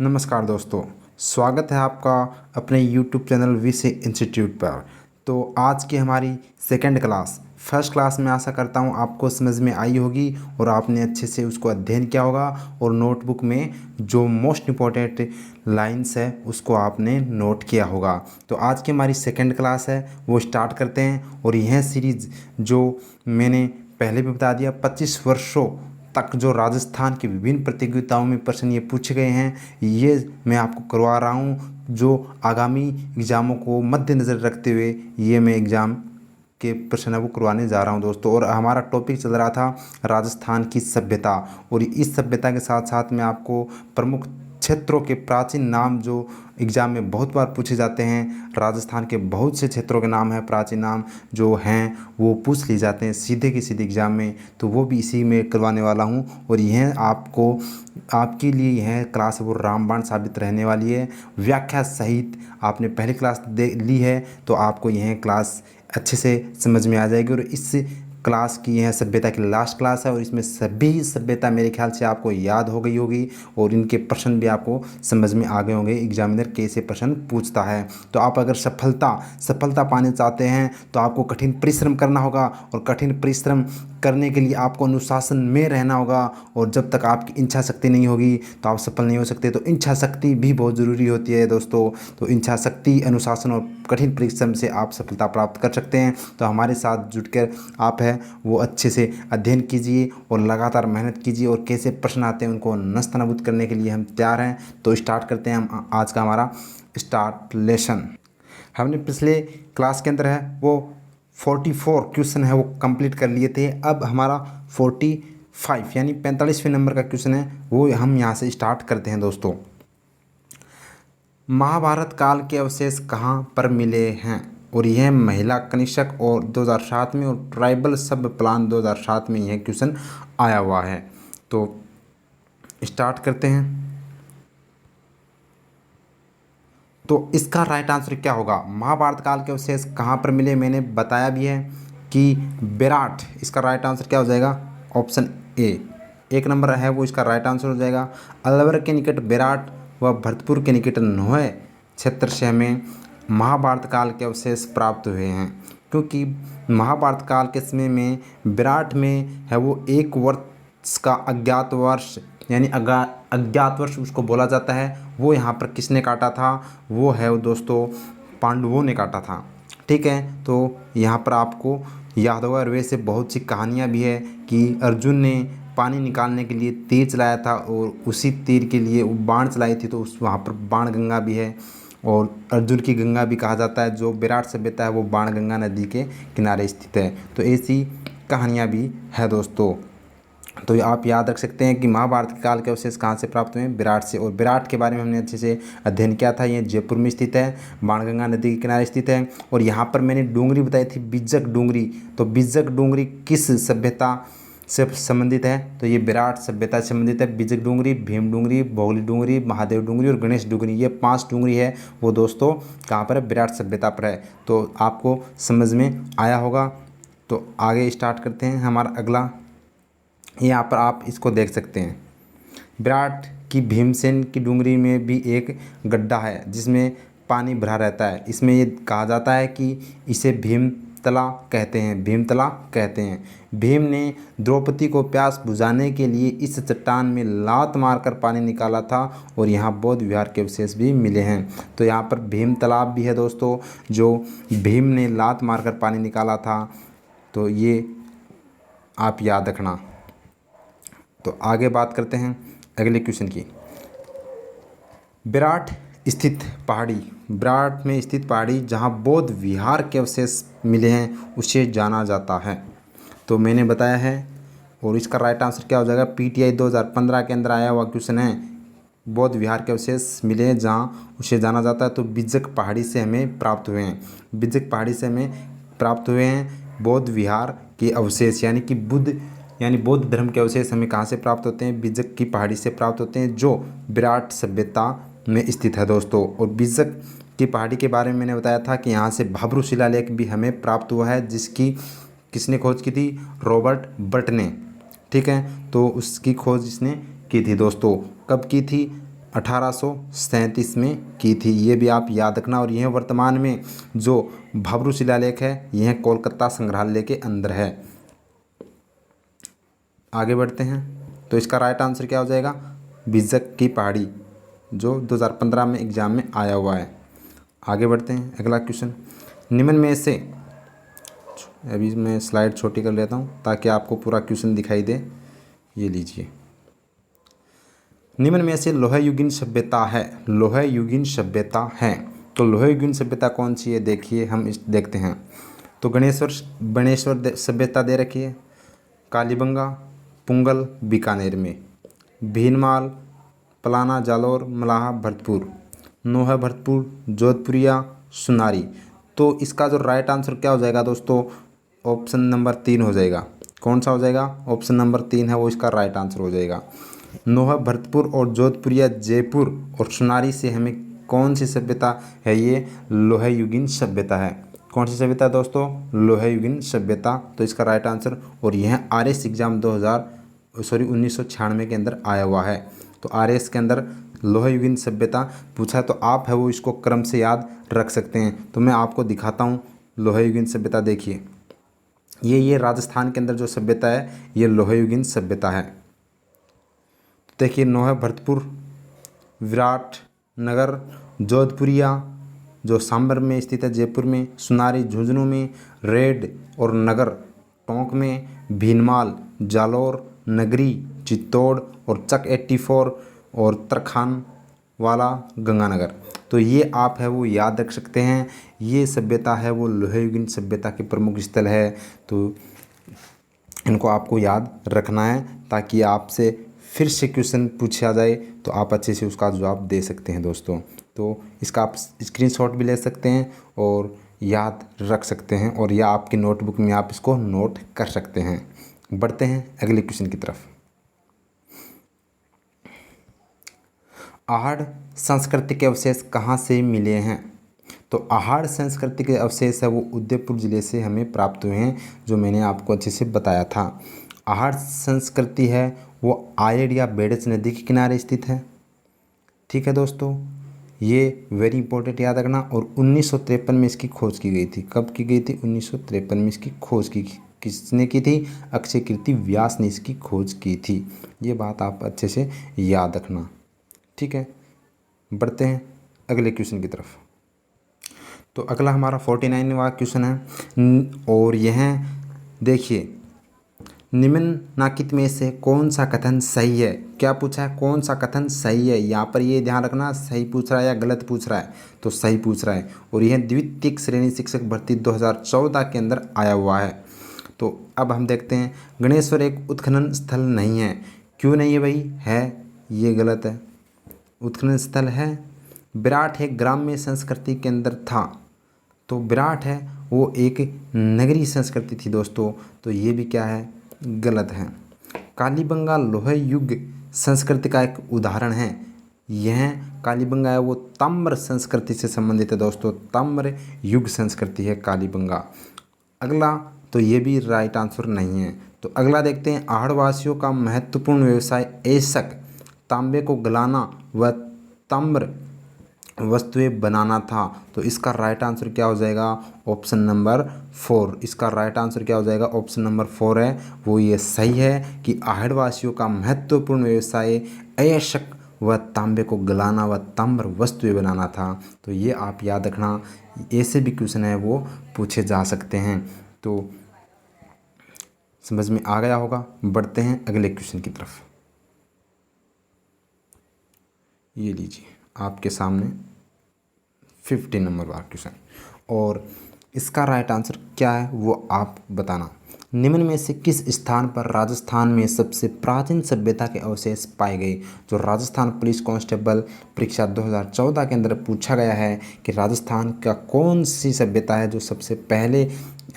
नमस्कार दोस्तों, स्वागत है आपका अपने YouTube चैनल विषय इंस्टीट्यूट पर। तो आज की हमारी सेकंड क्लास फर्स्ट क्लास में आशा करता हूँ आपको समझ में आई होगी और आपने अच्छे से उसको अध्ययन किया होगा और नोटबुक में जो मोस्ट इम्पोर्टेंट लाइंस है उसको आपने नोट किया होगा। तो आज की हमारी सेकंड क्लास है वो स्टार्ट करते हैं। और यह सीरीज़ जो मैंने पहले भी बता दिया 25 वर्षों तक जो राजस्थान की विभिन्न प्रतियोगिताओं में प्रश्न ये पूछे गए हैं, ये मैं आपको करवा रहा हूँ। जो आगामी एग्ज़ामों को मद्देनज़र रखते हुए ये मैं एग्ज़ाम के प्रश्न वो करवाने जा रहा हूँ दोस्तों। और हमारा टॉपिक चल रहा था राजस्थान की सभ्यता, और इस सभ्यता के साथ साथ मैं आपको प्रमुख क्षेत्रों के प्राचीन नाम जो एग्ज़ाम में बहुत बार पूछे जाते हैं, राजस्थान के बहुत से क्षेत्रों के नाम हैं, प्राचीन नाम जो हैं वो पूछ लिए जाते हैं सीधे के सीधे एग्ज़ाम में, तो वो भी इसी में करवाने वाला हूँ। और यह आपको आपके लिए यह क्लास वो रामबाण साबित रहने वाली है। व्याख्या सहित आपने पहली क्लास दे ली है तो आपको यह क्लास अच्छे से समझ में आ जाएगी। और इस क्लास की यह सभ्यता की लास्ट क्लास है और इसमें सभी सभ्यता मेरे ख्याल से आपको याद हो गई होगी और इनके प्रश्न भी आपको समझ में आ गए होंगे एग्जामिनर कैसे प्रश्न पूछता है। तो आप अगर सफलता पाना चाहते हैं तो आपको कठिन परिश्रम करना होगा, और कठिन परिश्रम करने के लिए आपको अनुशासन में रहना होगा। और जब तक आपकी इच्छा शक्ति नहीं होगी तो आप सफल नहीं हो सकते। तो इच्छा शक्ति भी बहुत ज़रूरी होती है दोस्तों। तो इच्छा शक्ति, अनुशासन और कठिन परिश्रम से आप सफलता प्राप्त कर सकते हैं। तो हमारे साथ जुटकर आप है वो अच्छे से अध्ययन कीजिए और लगातार मेहनत कीजिए, और कैसे प्रश्न आते हैं उनको नस्तनाबूद करने के लिए हम तैयार हैं। तो स्टार्ट करते हैं हम आज का हमारा स्टार्ट लेसन। हमने पिछले क्लास के अंदर है वो 44 क्वेश्चन है वो कंप्लीट कर लिए थे। अब हमारा 45 यानी 45वें नंबर का क्वेश्चन है वो हम यहाँ से स्टार्ट करते हैं दोस्तों। महाभारत काल के अवशेष कहाँ पर मिले हैं? और यह महिला कनिष्क और 2007 में, और ट्राइबल सब प्लान 2007 में यह क्वेश्चन आया हुआ है। तो स्टार्ट करते हैं। तो इसका राइट आंसर क्या होगा? महाभारत काल के अवशेष कहाँ पर मिले मैंने बताया भी है कि विराट। इसका राइट आंसर क्या हो जाएगा? ऑप्शन ए, एक नंबर है वो इसका राइट आंसर हो जाएगा। अलवर के निकट विराट व भरतपुर के निकट नोहे क्षेत्र से हमें महाभारत काल के अवशेष प्राप्त हुए हैं, क्योंकि महाभारत काल के समय में विराट में है वो एक वर्ष का अज्ञात वर्ष यानी अज्ञात वर्ष उसको बोला जाता है। वो यहाँ पर किसने काटा था? वो है वो दोस्तों पांडवों ने काटा था। ठीक है, तो यहाँ पर आपको याद होगा। और वैसे बहुत सी कहानियाँ भी है कि अर्जुन ने पानी निकालने के लिए तीर चलाया था और उसी तीर के लिए वो बाण चलाई थी, तो उस वहाँ पर बाण गंगा भी है और अर्जुन की गंगा भी कहा जाता है। जो विराट सभ्यता है वो बाण गंगा नदी के किनारे स्थित है। तो ऐसी कहानियाँ भी है दोस्तों। तो आप याद रख सकते हैं कि महाभारत काल के अवशेष कहाँ से प्राप्त हुए हैं? विराट से। और विराट के बारे में हमने अच्छे से अध्ययन किया था। ये जयपुर में स्थित है, बाणगंगा नदी के किनारे स्थित है। और यहाँ पर मैंने डूंगरी बताई थी, बिज्जक डूंगरी। तो बिज्जक डूंगरी किस सभ्यता से संबंधित है? तो ये विराट सभ्यता से संबंधित है। बिज्जक डूंगरी, भीम डूंगरी, भोगली डूंगरी, महादेव डूंगरी और गणेश डूंगरी, ये 5 डूंगरी है वो दोस्तों कहाँ पर है? विराट सभ्यता पर है। तो आपको समझ में आया होगा। तो आगे स्टार्ट करते हैं हमारा अगला। यहाँ पर आप इसको देख सकते हैं, विराट की भीमसेन की डूंगरी में भी एक गड्ढा है जिसमें पानी भरा रहता है। इसमें ये कहा जाता है कि इसे भीमतला कहते हैं, भीमतला कहते हैं। भीम ने द्रौपदी को प्यास बुझाने के लिए इस चट्टान में लात मारकर पानी निकाला था, और यहाँ बौद्ध विहार के अवशेष भी मिले हैं। तो यहाँ पर भीम तालाब भी है दोस्तों, जो भीम ने लात मारकर पानी निकाला था। तो ये आप याद रखना। तो आगे बात करते हैं अगले क्वेश्चन की। विराट में स्थित पहाड़ी जहां बौद्ध विहार के अवशेष मिले हैं उसे जाना जाता है। तो मैंने बताया है, और इसका राइट आंसर क्या हो जाएगा? पीटीआई 2015 के अंदर आया हुआ क्वेश्चन है। बौद्ध विहार के अवशेष मिले हैं जहाँ उसे जाना जाता है। तो बिज्जक पहाड़ी से हमें प्राप्त हुए हैं, बिज्जक पहाड़ी से हमें प्राप्त हुए हैं बौद्ध विहार के अवशेष, यानी बौद्ध धर्म के अवशेष हमें कहाँ से प्राप्त होते हैं? बिज्जक की पहाड़ी से प्राप्त होते हैं, जो विराट सभ्यता में स्थित है दोस्तों। और बिज्जक की पहाड़ी के बारे में मैंने बताया था कि यहाँ से भाब्रू शिलालेख भी हमें प्राप्त हुआ है, जिसकी किसने खोज की थी? रॉबर्ट बट ने। ठीक है, तो उसकी खोज इसने की थी दोस्तों। कब की थी? 1837 में की थी। ये भी आप याद रखना। और यह वर्तमान में जो भब्रू शिलालेख है यह कोलकाता संग्रहालय के अंदर है। आगे बढ़ते हैं। तो इसका राइट आंसर क्या हो जाएगा? बिजक की पहाड़ी, जो 2015 में एग्जाम में आया हुआ है। आगे बढ़ते हैं। अगला क्वेश्चन, निम्न में से, अभी मैं स्लाइड छोटी कर लेता हूँ ताकि आपको पूरा क्वेश्चन दिखाई दे। ये लीजिए, निम्न में से लोह युगीन सभ्यता है, लोह युगीन सभ्यता है। तो लोह युगीन सभ्यता कौन सी है? देखिए हम इस देखते हैं। तो गणेश्वर सभ्यता दे रखी है, कालीबंगा, पुंगल बीकानेर में, भीनमाल, पलाना, जालोर, मलाहा, भरतपुर, नोहा, भरतपुर, जोधपुरिया, सुनारी। तो इसका जो राइट आंसर क्या हो जाएगा दोस्तों? ऑप्शन नंबर 3 हो जाएगा। कौन सा हो जाएगा? ऑप्शन नंबर 3 है वो इसका राइट आंसर हो जाएगा। नोहा, भरतपुर और जोधपुरिया, जयपुर और सुनारी से हमें कौन सी सभ्यता है? ये लोह युगीन सभ्यता है। कौन सी सभ्यता दोस्तों? लोह युगीन सभ्यता। तो इसका राइट आंसर, और यह आरएस एग्जाम 1996 के अंदर आया हुआ है। तो आरएस के अंदर लोह युगीन सभ्यता पूछा है, तो आप है वो इसको क्रम से याद रख सकते हैं। तो मैं आपको दिखाता हूँ लोह युगीन सभ्यता। देखिए ये राजस्थान के अंदर जो सभ्यता है ये लोह युगीन सभ्यता है। देखिए नोहा, भरतपुर, विराट नगर, जोधपुरिया जो सांबर में स्थित है जयपुर में, सुनारी झुंझुनू में, रेड और नगर टोंक में, भीनमाल, जालोर, नगरी, चित्तौड़ और चक 84 और तरखान वाला गंगानगर। तो ये आप है वो याद रख सकते हैं। ये सभ्यता है वो लोह युगीन सभ्यता के प्रमुख स्थल है। तो इनको आपको याद रखना है ताकि आपसे फिर से क्वेश्चन पूछा जाए तो आप अच्छे से उसका जवाब दे सकते हैं दोस्तों। तो इसका आप स्क्रीनशॉट भी ले सकते हैं और याद रख सकते हैं, और या आपकी नोटबुक में आप इसको नोट कर सकते हैं। बढ़ते हैं अगले क्वेश्चन की तरफ। आहड़ संस्कृति के अवशेष कहाँ से मिले हैं? तो आहड़ संस्कृति के अवशेष है वो उदयपुर ज़िले से हमें प्राप्त हुए हैं, जो मैंने आपको अच्छे से बताया था। आहड़ संस्कृति है वो आयड़ या बेडच नदी के किनारे स्थित है। ठीक है दोस्तों, ये वेरी इंपॉर्टेंट याद रखना। और 1953 में इसकी खोज की गई थी। कब की गई थी? 1953 में इसकी खोज की। किसने की थी? अक्षय कीर्ति व्यास ने इसकी खोज की थी। ये बात आप अच्छे से याद रखना। ठीक है, बढ़ते हैं अगले क्वेश्चन की तरफ। तो अगला हमारा 49वां क्वेश्चन है, और यह देखिए, निम्नलिखित में से कौन सा कथन सही है? क्या पूछा है? कौन सा कथन सही है? यहाँ पर ये ध्यान रखना, सही पूछ रहा है या गलत पूछ रहा है? तो सही पूछ रहा है। और यह द्वितीयक श्रेणी शिक्षक भर्ती 2014 के अंदर आया हुआ है। तो अब हम देखते हैं, गणेश्वर एक उत्खनन स्थल नहीं है। क्यों नहीं है भाई? है, ये गलत है। उत्खनन स्थल है। विराट एक ग्राम्य संस्कृति के अंदर था। तो विराट है वो एक नगरी संस्कृति थी दोस्तों। तो ये भी क्या है? गलत है। कालीबंगा लोह युग संस्कृति का एक उदाहरण है। यह कालीबंगा है वो ताम्र संस्कृति से संबंधित है दोस्तों। ताम्र युग संस्कृति है कालीबंगा। अगला, तो ये भी राइट आंसर नहीं है। तो अगला देखते हैं, आहड़वासियों का महत्वपूर्ण व्यवसाय ऐसक, तांबे को गलाना व ताम्र वस्तुएं बनाना था। तो इसका राइट आंसर क्या हो जाएगा? Option number 4। इसका राइट आंसर क्या हो जाएगा? ऑप्शन नंबर 4 है वो। ये सही है कि आहड़वासियों का महत्वपूर्ण व्यवसाय ऐसक व तांबे को गलाना व ताम्र वस्तुएं बनाना था। तो ये आप याद रखना, ऐसे भी क्वेश्चन है वो पूछे जा सकते हैं। तो समझ में आ गया होगा। बढ़ते हैं अगले क्वेश्चन की तरफ। ये लीजिए आपके सामने 50 नंबर वाला क्वेश्चन, और इसका राइट आंसर क्या है वो आप बताना। निम्न में से किस स्थान पर राजस्थान में सबसे प्राचीन सभ्यता के अवशेष पाए गए? जो राजस्थान पुलिस कांस्टेबल परीक्षा 2014 के अंदर पूछा गया है कि राजस्थान का कौन सी सभ्यता है जो सबसे पहले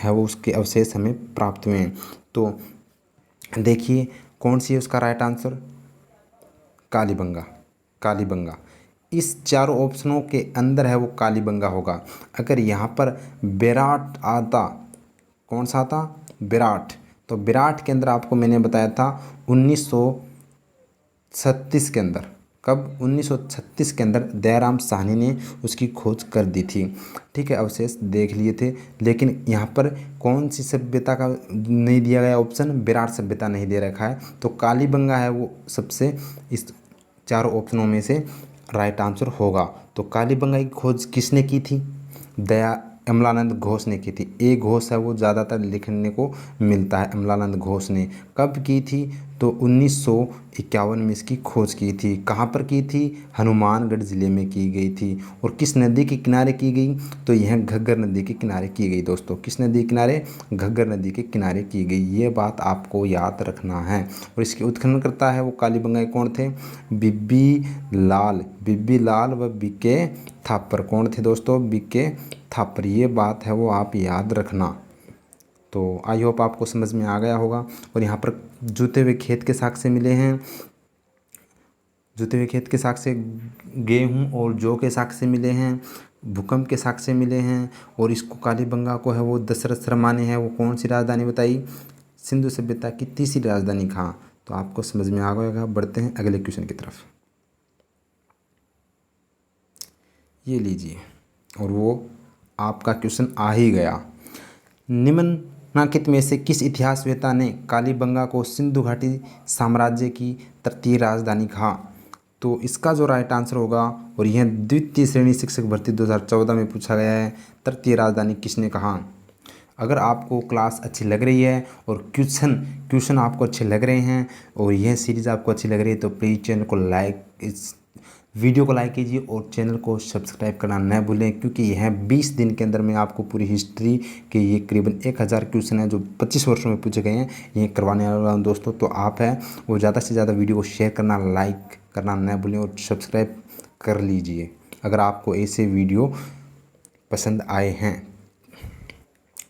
है वो उसके अवशेष हमें प्राप्त हुए हैं। तो देखिए कौन सी है उसका राइट आंसर? कालीबंगा। कालीबंगा इस चारों ऑप्शनों के अंदर है वो कालीबंगा होगा। अगर यहाँ पर बेराट आता, कौन सा आता? विराट। तो विराट के अंदर आपको मैंने बताया था 1936 के अंदर। कब? 1936 के अंदर दयाराम साहनी ने उसकी खोज कर दी थी। ठीक है, अवशेष देख लिए थे, लेकिन यहाँ पर कौन सी सभ्यता का नहीं दिया गया ऑप्शन? विराट सभ्यता नहीं दे रखा है। तो कालीबंगा है वो सबसे इस चारों ऑप्शनों में से राइट आंसर होगा। तो कालीबंगा की खोज किसने की थी? अमलानंद घोष ने की थी। ए घोष है वो ज़्यादातर लिखने को मिलता है। अमलानंद घोष ने कब की थी? तो 1951 में इसकी खोज की थी। कहाँ पर की थी? हनुमानगढ़ ज़िले में की गई थी। और किस नदी के किनारे की गई? तो यह घग्गर नदी के किनारे की गई दोस्तों। किस नदी के किनारे? घग्गर नदी के किनारे की गई। ये बात आपको याद रखना है। और इसके उत्खननकर्ता है वो कालीबंगा के कौन थे? बिब्बी लाल व बीके थापर। कौन थे दोस्तों? बीके थापर। ये बात है वो आप याद रखना। तो आई होप आपको समझ में आ गया होगा। और यहाँ पर जूते हुए खेत के साक्ष्य मिले हैं। जूते हुए खेत के साक्ष्य, गेहूँ और जौ के साक्ष्य मिले हैं, भूकंप के साक्ष्य मिले हैं। और इसको कालीबंगा को है वो दशरथ शर्मा ने है वो कौन सी राजधानी बताई? सिंधु सभ्यता की तीसरी राजधानी कहाँ? तो आपको समझ में आ गया। बढ़ते हैं अगले क्वेश्चन की तरफ। ये लीजिए, और वो आपका क्वेश्चन आ ही गया। निम्नलिखित में से किस इतिहासवेत्ता ने कालीबंगा को सिंधु घाटी साम्राज्य की तृतीय राजधानी कहा? तो इसका जो राइट आंसर होगा, और यह द्वितीय श्रेणी शिक्षक भर्ती 2014 में पूछा गया है, तृतीय राजधानी किसने कहा? अगर आपको क्लास अच्छी लग रही है और क्वेश्चन आपको अच्छे लग रहे हैं और यह सीरीज़ आपको अच्छी लग रही है, तो प्लीज़ चैनल को इस वीडियो को लाइक कीजिए और चैनल को सब्सक्राइब करना न भूलें, क्योंकि यह 20 दिन के अंदर मैं आपको पूरी हिस्ट्री के ये करीबन 1000 क्वेश्चन हैं जो 25 वर्षों में पूछे गए हैं, ये करवाने वाला हूँ दोस्तों। तो आप है वो ज़्यादा से ज़्यादा वीडियो को शेयर करना, लाइक करना न भूलें और सब्सक्राइब कर लीजिए अगर आपको ऐसे वीडियो पसंद आए हैं।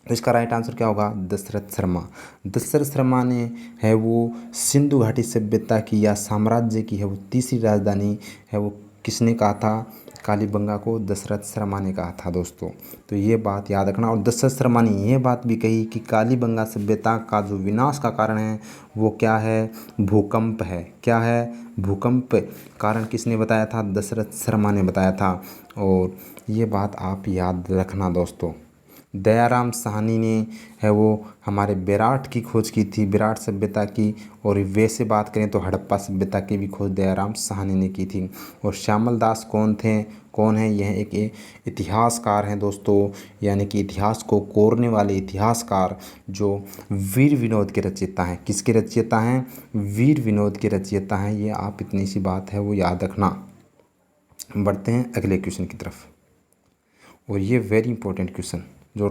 तो इसका राइट आंसर क्या होगा? दशरथ शर्मा। दशरथ शर्मा ने है वो सिंधु घाटी सभ्यता की या साम्राज्य की है वो तीसरी राजधानी है वो किसने कहा था? कालीबंगा को दशरथ शर्मा ने कहा था दोस्तों। तो ये बात याद रखना। और दशरथ शर्मा ने ये बात भी कही कि कालीबंगा सभ्यता का जो विनाश का कारण है वो क्या है? भूकंप है। क्या है? भूकंप। कारण किसने बताया था? दशरथ शर्मा ने बताया था। और ये बात आप याद रखना दोस्तों। दयाराम साहनी ने है वो हमारे विराट की खोज की थी, विराट सभ्यता की। और वैसे बात करें तो हड़प्पा सभ्यता की भी खोज दयाराम साहनी ने की थी। और श्यामल दास कौन है? यह एक इतिहासकार हैं दोस्तों, यानी कि इतिहास को कोरने वाले इतिहासकार जो वीर विनोद के रचयिता हैं। किसके रचयिता हैं? वीर विनोद के रचयिता हैं। ये आप इतनी सी बात है वो याद रखना। बढ़ते हैं अगले क्वेश्चन की तरफ। और ये वेरी इंपॉर्टेंट क्वेश्चन जो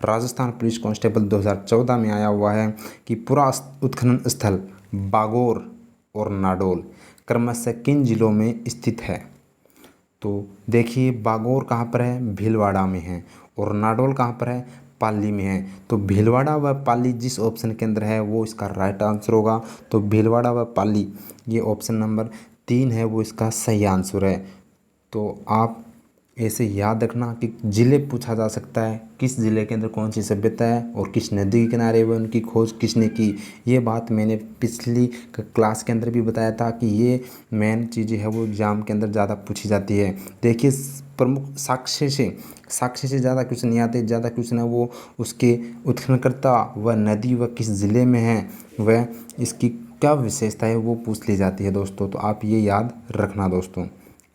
राजस्थान पुलिस कांस्टेबल 2014 में आया हुआ है कि पूरा उत्खनन स्थल बागोर और नाडोल क्रमशः किन जिलों में स्थित है? तो देखिए, बागोर कहाँ पर है? भीलवाड़ा में है। और नाडोल कहाँ पर है? पाली में है। तो भीलवाड़ा व पाली जिस ऑप्शन के अंदर है वो इसका राइट आंसर होगा। तो भीलवाड़ा व पाली ये ऑप्शन नंबर 3 है वो इसका सही आंसर है। तो आप ऐसे याद रखना कि ज़िले पूछा जा सकता है, किस ज़िले के अंदर कौन सी सभ्यता है और किस नदी के किनारे वो उनकी खोज किसने की। ये बात मैंने पिछली क्लास के अंदर भी बताया था कि ये मेन चीज़ें है वो एग्ज़ाम के अंदर ज़्यादा पूछी जाती है। देखिए, प्रमुख साक्ष्य से ज़्यादा क्वेश्चन नहीं आते। ज़्यादा क्वेश्चन है वो उसके उत्खननकर्ता व नदी व किस ज़िले में है, वह इसकी क्या विशेषता है वो पूछ ली जाती है दोस्तों। तो आप ये याद रखना दोस्तों।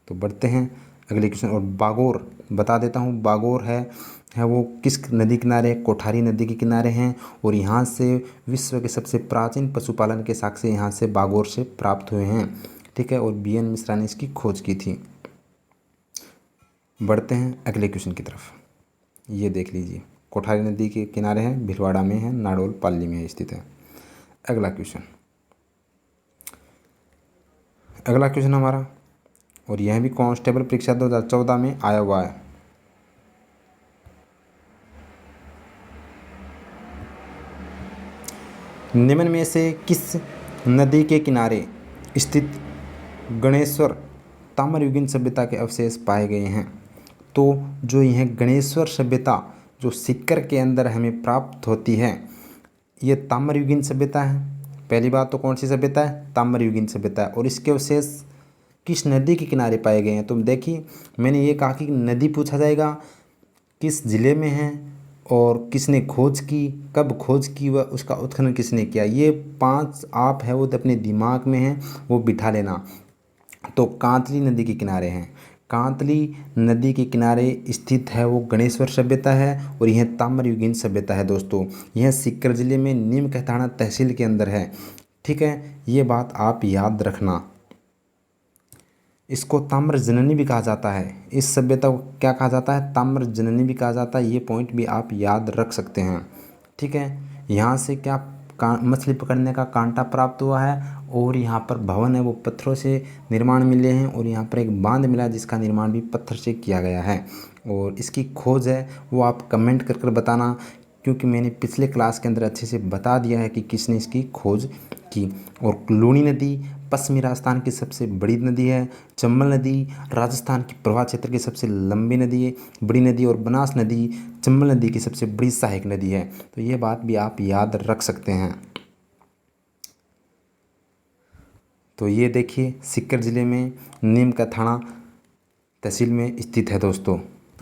तो बढ़ते हैं अगले क्वेश्चन। और बागोर बता देता हूँ, बागोर है वो किस नदी किनारे? कोठारी नदी के किनारे हैं। और यहाँ से विश्व के सबसे प्राचीन पशुपालन के साक्ष्य यहाँ से बागोर से प्राप्त हुए हैं। ठीक है, और BN मिश्रा ने इसकी खोज की थी। बढ़ते हैं अगले क्वेश्चन की तरफ। ये देख लीजिए, कोठारी नदी के किनारे हैं, भीलवाड़ा में है, नाडोल पाली में स्थित है। अगला क्वेश्चन हमारा, और यह भी कांस्टेबल परीक्षा 2014 में आया हुआ है। निम्न में से किस नदी के किनारे स्थित गणेश्वर ताम्रयुगीन सभ्यता के अवशेष पाए गए हैं? तो जो यह गणेश्वर सभ्यता जो सिक्कर के अंदर हमें प्राप्त होती है, ये ताम्रयुगीन सभ्यता है। पहली बात तो कौन सी सभ्यता है? ताम्रयुगीन सभ्यता है। और इसके अवशेष किस नदी के किनारे पाए गए हैं। तो देखिए मैंने ये कहा कि नदी पूछा जाएगा, किस ज़िले में है, और किसने खोज की, कब खोज की, व उसका उत्खनन किसने किया। ये 5 आप है वो तो अपने दिमाग में है, वो बिठा लेना। तो कांतली नदी के किनारे हैं, कांतली नदी के किनारे स्थित है वो गणेश्वर सभ्यता है, और यह ताम्रयुगीन सभ्यता है दोस्तों। यह सीकर जिले में नीम कहताना तहसील के अंदर है। ठीक है, ये बात आप याद रखना। इसको ताम्र जननी भी कहा जाता है। इस सभ्यता को क्या कहा जाता है, ताम्र जननी भी कहा जाता है। ये पॉइंट भी आप याद रख सकते हैं। ठीक है, यहाँ से क्या मछली पकड़ने का कांटा प्राप्त हुआ है, और यहाँ पर भवन है वो पत्थरों से निर्माण मिले हैं, और यहाँ पर एक बांध मिला जिसका निर्माण भी पत्थर से किया गया है। और इसकी खोज है वो आप कमेंट कर बताना, क्योंकि मैंने पिछले क्लास के अंदर अच्छे से बता दिया है कि किसने इसकी खोज की। और लूनी नदी पश्चिमी राजस्थान की सबसे बड़ी नदी है। चंबल नदी राजस्थान की प्रवाह क्षेत्र की सबसे लंबी नदी है, बड़ी नदी। और बनास नदी चंबल नदी की सबसे बड़ी सहायक नदी है। तो ये बात भी आप याद रख सकते हैं। तो ये देखिए सीकर ज़िले में नीम का थाना तहसील में स्थित है दोस्तों।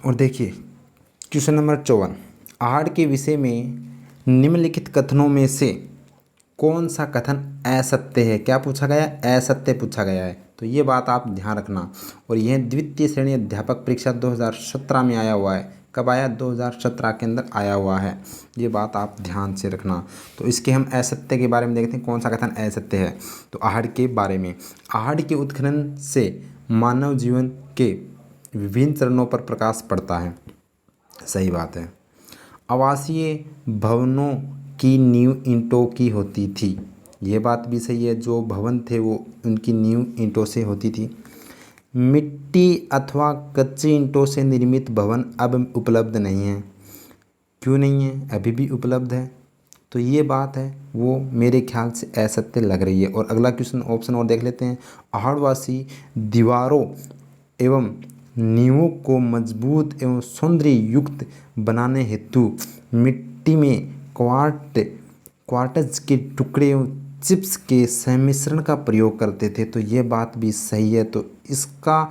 और देखिए क्वेश्चन नंबर 54, आहड़ के विषय में निम्नलिखित कथनों में से कौन सा कथन असत्य है। क्या पूछा गया है, असत्य पूछा गया है। तो ये बात आप ध्यान रखना। और यह द्वितीय श्रेणी अध्यापक परीक्षा 2017 में आया हुआ है। कब आया, 2017 के अंदर आया हुआ है। ये बात आप ध्यान से रखना। तो इसके हम असत्य के बारे में देखते हैं, कौन सा कथन असत्य है। तो आहड़ के बारे में, आहड़ के उत्खनन से मानव जीवन के विभिन्न चरणों पर प्रकाश पड़ता है। सही बात है। आवासीय भवनों की नींव ईंटों की होती थी। ये बात भी सही है, जो भवन थे वो उनकी नींव ईंटों से होती थी। मिट्टी अथवा कच्ची ईंटों से निर्मित भवन अब उपलब्ध नहीं है। क्यों नहीं है, अभी भी उपलब्ध है। तो ये बात है वो मेरे ख्याल से असत्य लग रही है। और अगला क्वेश्चन ऑप्शन और देख लेते हैं। आहड़वासी दीवारों एवं नींवों को मजबूत एवं सौंदर्य युक्त बनाने हेतु मिट्टी में क्वार्ट्ज के टुकड़े एवं चिप्स के सम्मिश्रण का प्रयोग करते थे। तो ये बात भी सही है। तो इसका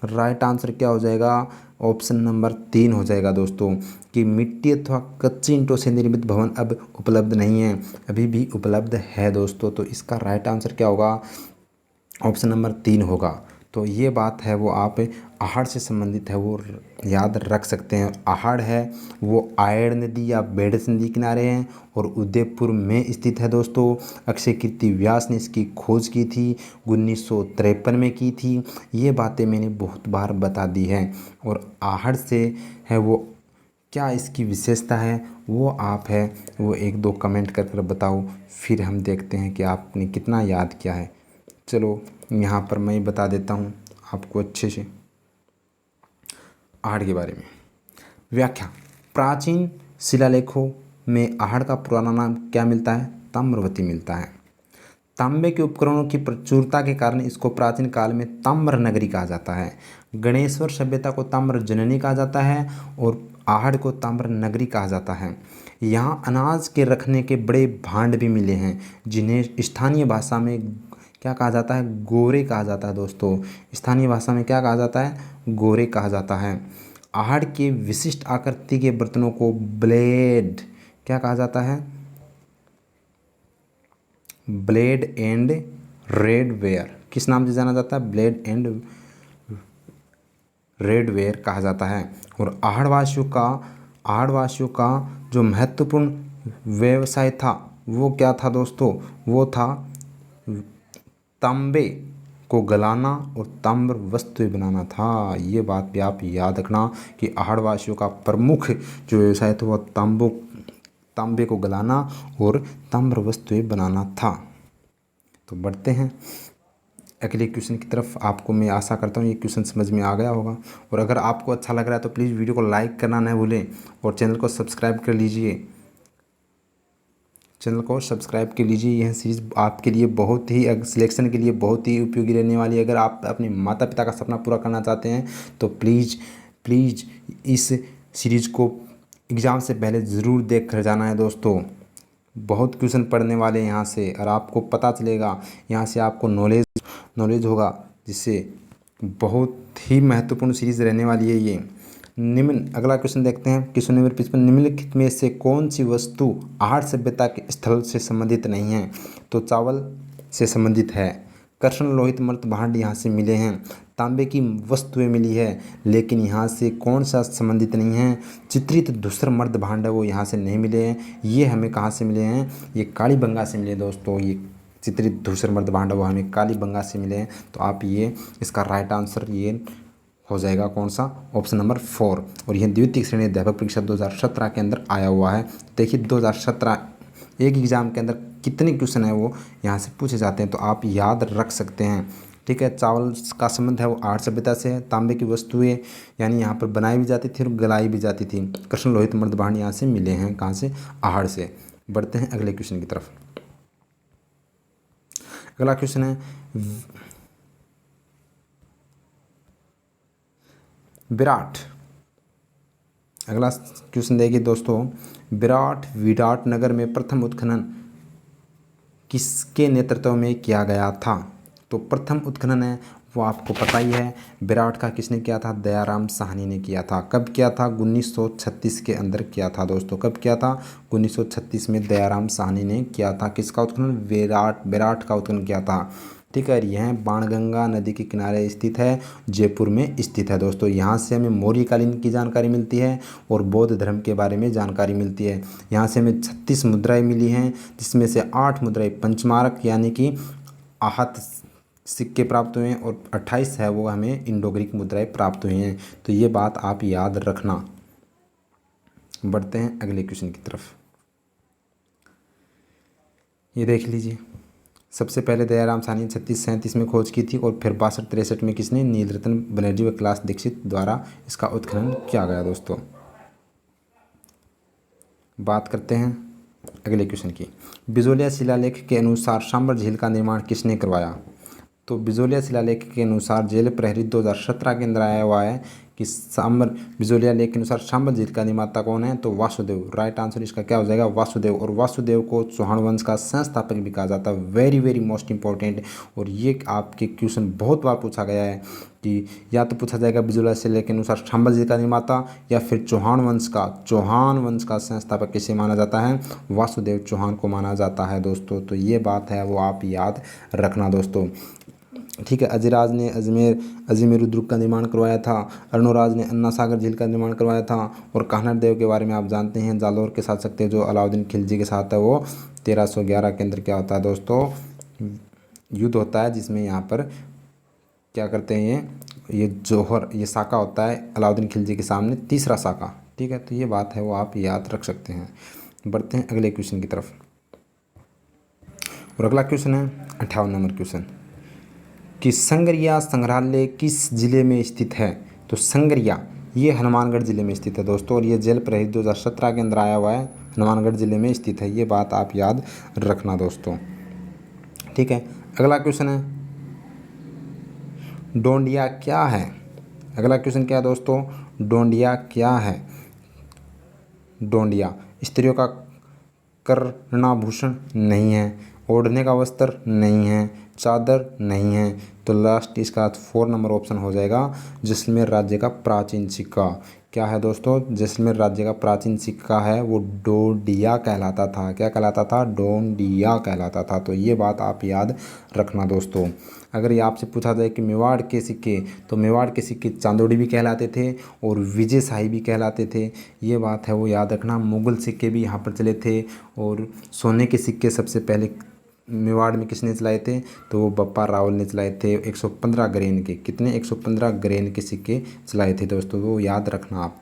राइट आंसर क्या हो जाएगा, ऑप्शन नंबर 3 हो जाएगा दोस्तों, कि मिट्टी अथवा कच्ची ईंटों से निर्मित भवन अब उपलब्ध नहीं है, अभी भी उपलब्ध है दोस्तों। तो इसका राइट आंसर क्या होगा, ऑप्शन नंबर 3 होगा। तो ये बात है वो आप आहड़ से संबंधित है वो याद रख सकते हैं। आहड़ है वो आयड़ नदी या बेडस नदी किनारे हैं, और उदयपुर में स्थित है दोस्तों। अक्षय कीर्ति व्यास ने इसकी खोज की थी, 1953 में की थी। ये बातें मैंने बहुत बार बता दी हैं। और आहड़ से है वो क्या इसकी विशेषता है वो आप है वो 1-2 कमेंट कर बताओ, फिर हम देखते हैं कि आपने कितना याद किया है। चलो यहाँ पर मैं बता देता हूँ आपको अच्छे से आहड़ के बारे में। व्याख्या, प्राचीन शिलालेखों में आहड़ का पुराना नाम क्या मिलता है, ताम्रवती मिलता है। तांबे के उपकरणों की प्रचुरता के कारण इसको प्राचीन काल में ताम्र नगरी कहा जाता है। गणेश्वर सभ्यता को ताम्र जननी कहा जाता है, और आहड़ को ताम्र नगरी कहा जाता है। यहाँ अनाज के रखने के बड़े भांड भी मिले हैं, जिन्हें स्थानीय भाषा में क्या कहा जाता है, गोरे कहा जाता है दोस्तों। स्थानीय भाषा में क्या कहा जाता है, गोरे कहा जाता है। आहड़ के विशिष्ट आकृति के बर्तनों को ब्लेड क्या कहा जाता है, ब्लेड एंड रेडवेयर। किस नाम से जाना जाता है, ब्लेड एंड रेडवेयर कहा जाता है। और आहड़वासियों का जो महत्वपूर्ण व्यवसाय था वो क्या था दोस्तों, वो था तांबे को गलाना और ताम्र वस्तुएं बनाना था। ये बात भी आप याद रखना कि आहड़वासियों का प्रमुख जो व्यवसाय था वह तांबे को गलाना और ताम्र वस्तुएं बनाना था। तो बढ़ते हैं अगले क्वेश्चन की तरफ। आपको मैं आशा करता हूँ ये क्वेश्चन समझ में आ गया होगा। और अगर आपको अच्छा लग रहा है तो प्लीज़ वीडियो को लाइक करना न भूलें, और चैनल को सब्सक्राइब कर लीजिए। चैनल को सब्सक्राइब कर लीजिए। यह सीरीज़ आपके लिए बहुत ही सिलेक्शन के लिए बहुत ही उपयोगी रहने वाली है। अगर आप अपने माता पिता का सपना पूरा करना चाहते हैं तो प्लीज़ इस सीरीज़ को एग्ज़ाम से पहले ज़रूर देख कर जाना है दोस्तों। बहुत क्वेश्चन पढ़ने वाले हैं यहाँ से, और आपको पता चलेगा यहाँ से आपको नॉलेज होगा। जिससे बहुत ही महत्वपूर्ण सीरीज रहने वाली है ये। निम्न अगला क्वेश्चन देखते हैं, क्वेश्चन नंबर 55, निम्नलिखित में से कौन सी वस्तु आहार सभ्यता के स्थल से संबंधित नहीं है? तो चावल से संबंधित है। कृष्ण लोहित मृत भांड यहाँ से मिले हैं। तांबे की वस्तुएं मिली है, लेकिन यहाँ से कौन सा संबंधित नहीं है? चित्रित धूसर मर्द भांड है वो यहाँ से नहीं मिले हैं। ये हमें कहाँ से मिले हैं? ये कालीबंगा से मिले दोस्तों। ये चित्रित धूसर मर्द भांड वो हमें कालीबंगा से मिले हैं। तो आप ये इसका राइट आंसर ये हो जाएगा कौन सा? Option number 4। और यह द्वितीय श्रेणी अध्यापक परीक्षा 2017 के अंदर आया हुआ है। देखिए 2017 एक एग्ज़ाम के अंदर कितने क्वेश्चन है वो यहाँ से पूछे जाते हैं, तो आप याद रख सकते हैं। ठीक है, चावल का संबंध है वो आहार सभ्यता से है। तांबे की वस्तुएं यानी यहाँ पर बनाई भी जाती थी और गलाई भी जाती थी। कृष्ण लोहित मर्द भांड यहाँ से मिले हैं, कहाँ से? आहार से। बढ़ते हैं अगले क्वेश्चन की तरफ। अगला क्वेश्चन है विराट। अगला क्वेश्चन देखिए दोस्तों, विराट नगर में प्रथम उत्खनन किसके नेतृत्व में किया गया था? तो प्रथम उत्खनन है वो आपको पता ही है, विराट का किसने किया था? दयाराम साहनी ने किया था। कब किया था? 1936 के अंदर किया था दोस्तों। कब किया था? 1936 में दयाराम साहनी ने किया था। किसका उत्खनन? विराट का उत्खनन किया था। ठीक है, यह बाणगंगा नदी के किनारे स्थित है, जयपुर में स्थित है दोस्तों। यहाँ से हमें मौर्यकालीन की जानकारी मिलती है और बौद्ध धर्म के बारे में जानकारी मिलती है। यहाँ से हमें 36 मुद्राएं मिली हैं, जिसमें से 8 मुद्राएं पंचमारक यानी कि आहत सिक्के प्राप्त हुए हैं और 28 है वो हमें इंडो ग्रीक मुद्राएं प्राप्त हुई हैं। तो ये बात आप याद रखना। बढ़ते हैं अगले क्वेश्चन की तरफ। ये देख लीजिए, सबसे पहले दयाराम साहनी ने 36-37 में खोज की थी और फिर 62-63 में किसने? नीलरतन बनर्जी व कैलाश दीक्षित द्वारा इसका उत्खनन किया गया दोस्तों। बात करते हैं अगले क्वेश्चन की। बिजोलिया शिलालेख के अनुसार सांबर झील का निर्माण किसने करवाया? तो बिजोलिया शिलालेख के अनुसार जेल प्रहरी 2017 के अंदर आया हुआ है कि बिजोलिया लेख के अनुसार सांबर झील का निर्माता कौन है? तो वासुदेव। राइट आंसर इसका क्या हो जाएगा? वासुदेव। और वासुदेव को चौहान वंश का संस्थापक भी कहा जाता है। Very very most important. और ये आपके क्वेश्चन बहुत बार पूछा गया है कि या तो पूछा जाएगा बिजोलिया शिलालेख के अनुसार सांबर झील का निर्माता, या फिर चौहान वंश का संस्थापक किसे माना जाता है? वासुदेव चौहान को माना जाता है दोस्तों। तो ये बात है वो आप याद रखना दोस्तों। ठीक है, अजयराज ने अजमेर दुर्ग का निर्माण करवाया था। अर्णोराज ने अन्ना सागर झील का निर्माण करवाया था। और कान्हा देव के बारे में आप जानते हैं, जालौर के साथ सकते जो अलाउद्दीन खिलजी के साथ है वो 1311 के अंदर क्या होता है दोस्तों? युद्ध होता है, जिसमें यहाँ पर क्या करते हैं ये जौहर ये साका होता है अलाउद्दीन खिलजी के सामने, तीसरा साका। ठीक है, तो ये बात है वो आप याद रख सकते हैं। बढ़ते हैं अगले क्वेश्चन की तरफ। और अगला क्वेश्चन है 58 नंबर क्वेश्चन कि संगरिया संग्रहालय किस जिले में स्थित है? तो संगरिया ये हनुमानगढ़ जिले में स्थित है दोस्तों। और ये जेल प्रहरी 2017 के अंदर आया हुआ है, हनुमानगढ़ जिले में स्थित है। ये बात आप याद रखना दोस्तों। ठीक है, अगला क्वेश्चन है डोंडिया क्या है? अगला क्वेश्चन क्या है दोस्तों? डोंडिया क्या है? डोंडिया स्त्रियों का कर्णाभूषण नहीं है, ओढ़ने का वस्त्र नहीं है, चादर नहीं है। तो लास्ट इसका 4 नंबर ऑप्शन हो जाएगा, जैसलमेर राज्य का प्राचीन सिक्का। क्या है दोस्तों? जैसलमेर राज्य का प्राचीन सिक्का है वो डोंडिया कहलाता था। क्या कहलाता था? डोंडिया कहलाता था। तो ये बात आप याद रखना दोस्तों। अगर ये आपसे पूछा जाए कि मेवाड़ के सिक्के, तो मेवाड़ के सिक्के चांदोड़ी भी कहलाते थे और विजय शाही भी कहलाते थे। ये बात है वो याद रखना। मुगल सिक्के भी यहाँ पर चले थे और सोने के सिक्के सबसे पहले मेवाड़ में किसने चलाए थे? तो वो बप्पा रावल ने चलाए थे। 115 ग्रेन के, कितने? 115 ग्रेन के सिक्के चलाए थे दोस्तों, वो याद रखना आप।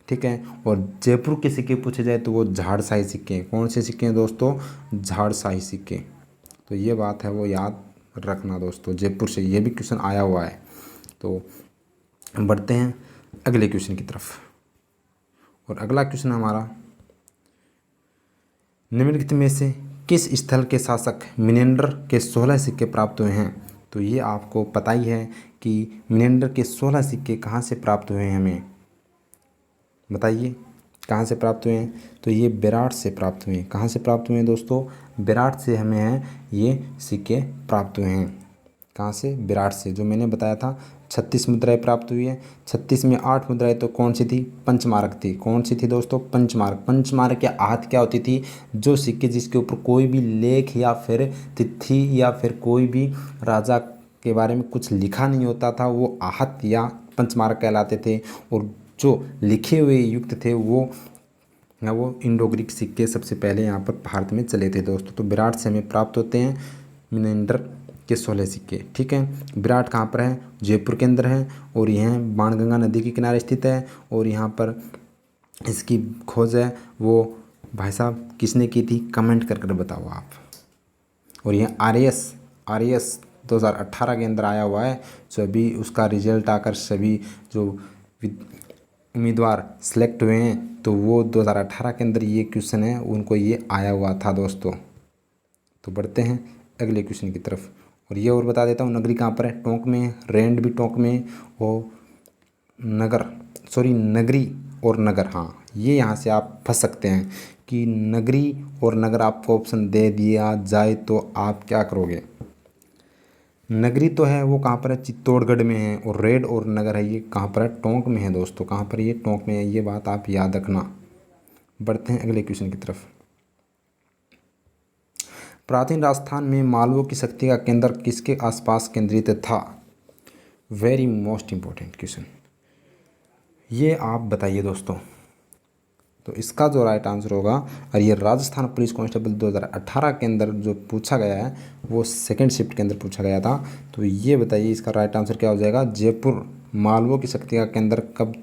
ठीक है, और जयपुर के सिक्के पूछे जाए तो वो झाड़शाही सिक्के हैं। कौन से सिक्के हैं दोस्तों? झाड़शाही सिक्के। तो ये बात है वो याद रखना दोस्तों, जयपुर से ये भी क्वेश्चन आया हुआ है। तो बढ़ते हैं अगले क्वेश्चन की तरफ। और अगला क्वेश्चन हमारा, निम्नलिखित में से किस स्थल के शासक मिनेंडर के 16 सिक्के प्राप्त हुए हैं? तो ये आपको पता ही है कि मिनेंडर के 16 सिक्के कहाँ से प्राप्त हुए हैं, हमें बताइए कहाँ से प्राप्त हुए हैं? तो ये विराट से प्राप्त हुए हैं। कहाँ से प्राप्त हुए हैं दोस्तों? विराट से हमें है ये सिक्के प्राप्त हुए हैं। कहाँ से? विराट से। जो मैंने बताया था 36 मुद्राएं प्राप्त हुई है। 36 में 8 मुद्राएं तो कौन सी थी? पंचमार्क थी। कौन सी थी दोस्तों? पंचमार्क। पंचमार्क के आहत क्या होती थी? जो सिक्के जिसके ऊपर कोई भी लेख या फिर तिथि या फिर कोई भी राजा के बारे में कुछ लिखा नहीं होता था, वो आहत या पंचमार्क कहलाते थे। और जो लिखे हुए युक्त थे वो इंडो ग्रीक सिक्के सबसे पहले यहाँ पर भारत में चले थे दोस्तों। तो विराट से हमें प्राप्त होते हैं मिनेंडर के 16 सिक्के। ठीक है, विराट कहाँ पर है? जयपुर के अंदर है और यह बाणगंगा नदी के किनारे स्थित है। और यहाँ पर इसकी खोज है वो भाई साहब किसने की थी? कमेंट कर कर बताओ आप। और यह आर एस 2018 के अंदर आया हुआ है। जो अभी उसका रिजल्ट आकर सभी जो उम्मीदवार सेलेक्ट हुए हैं तो वो 2018 के अंदर ये क्वेश्चन है, उनको ये आया हुआ था दोस्तों। तो बढ़ते हैं अगले क्वेश्चन की तरफ। और ये और बता देता हूँ, नगरी कहाँ पर है? टोंक में है। रैंड भी टोंक में है। और नगरी और नगर, हाँ ये यहाँ से आप फंस सकते हैं कि नगरी और नगर आपको ऑप्शन दे दिया जाए तो आप क्या करोगे? नगरी तो है वो कहाँ पर है? चित्तौड़गढ़ में है। और रेड और नगर है ये कहाँ पर है? टोंक में है दोस्तों। कहाँ पर? ये टोंक में है। ये बात आप याद रखना। बढ़ते हैं अगले क्वेश्चन की तरफ। प्राचीन राजस्थान में मालवों की शक्ति का केंद्र किसके आसपास केंद्रित था? वेरी मोस्ट इम्पोर्टेंट क्वेश्चन, ये आप बताइए दोस्तों। तो इसका जो राइट आंसर होगा, और ये राजस्थान पुलिस कांस्टेबल 2018 के अंदर जो पूछा गया है वो सेकंड शिफ्ट के अंदर पूछा गया था। तो ये बताइए इसका राइट आंसर क्या हो जाएगा? जयपुर। मालवों की शक्ति का केंद्र कब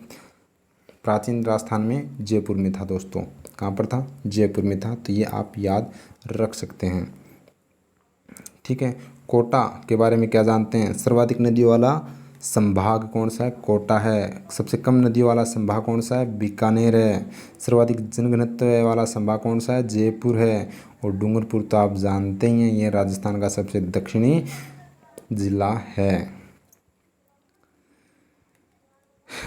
प्राचीन राजस्थान में? जयपुर में था दोस्तों। कहाँ पर था? जयपुर में था। तो ये आप याद रख सकते हैं। ठीक है, कोटा के बारे में क्या जानते हैं? सर्वाधिक नदियों वाला संभाग कौन सा है? कोटा है। सबसे कम नदियों वाला संभाग कौन सा है? बीकानेर है। सर्वाधिक जनघनत्व वाला संभाग कौन सा है? जयपुर है। और डूंगरपुर तो आप जानते ही हैं, ये राजस्थान का सबसे दक्षिणी जिला है।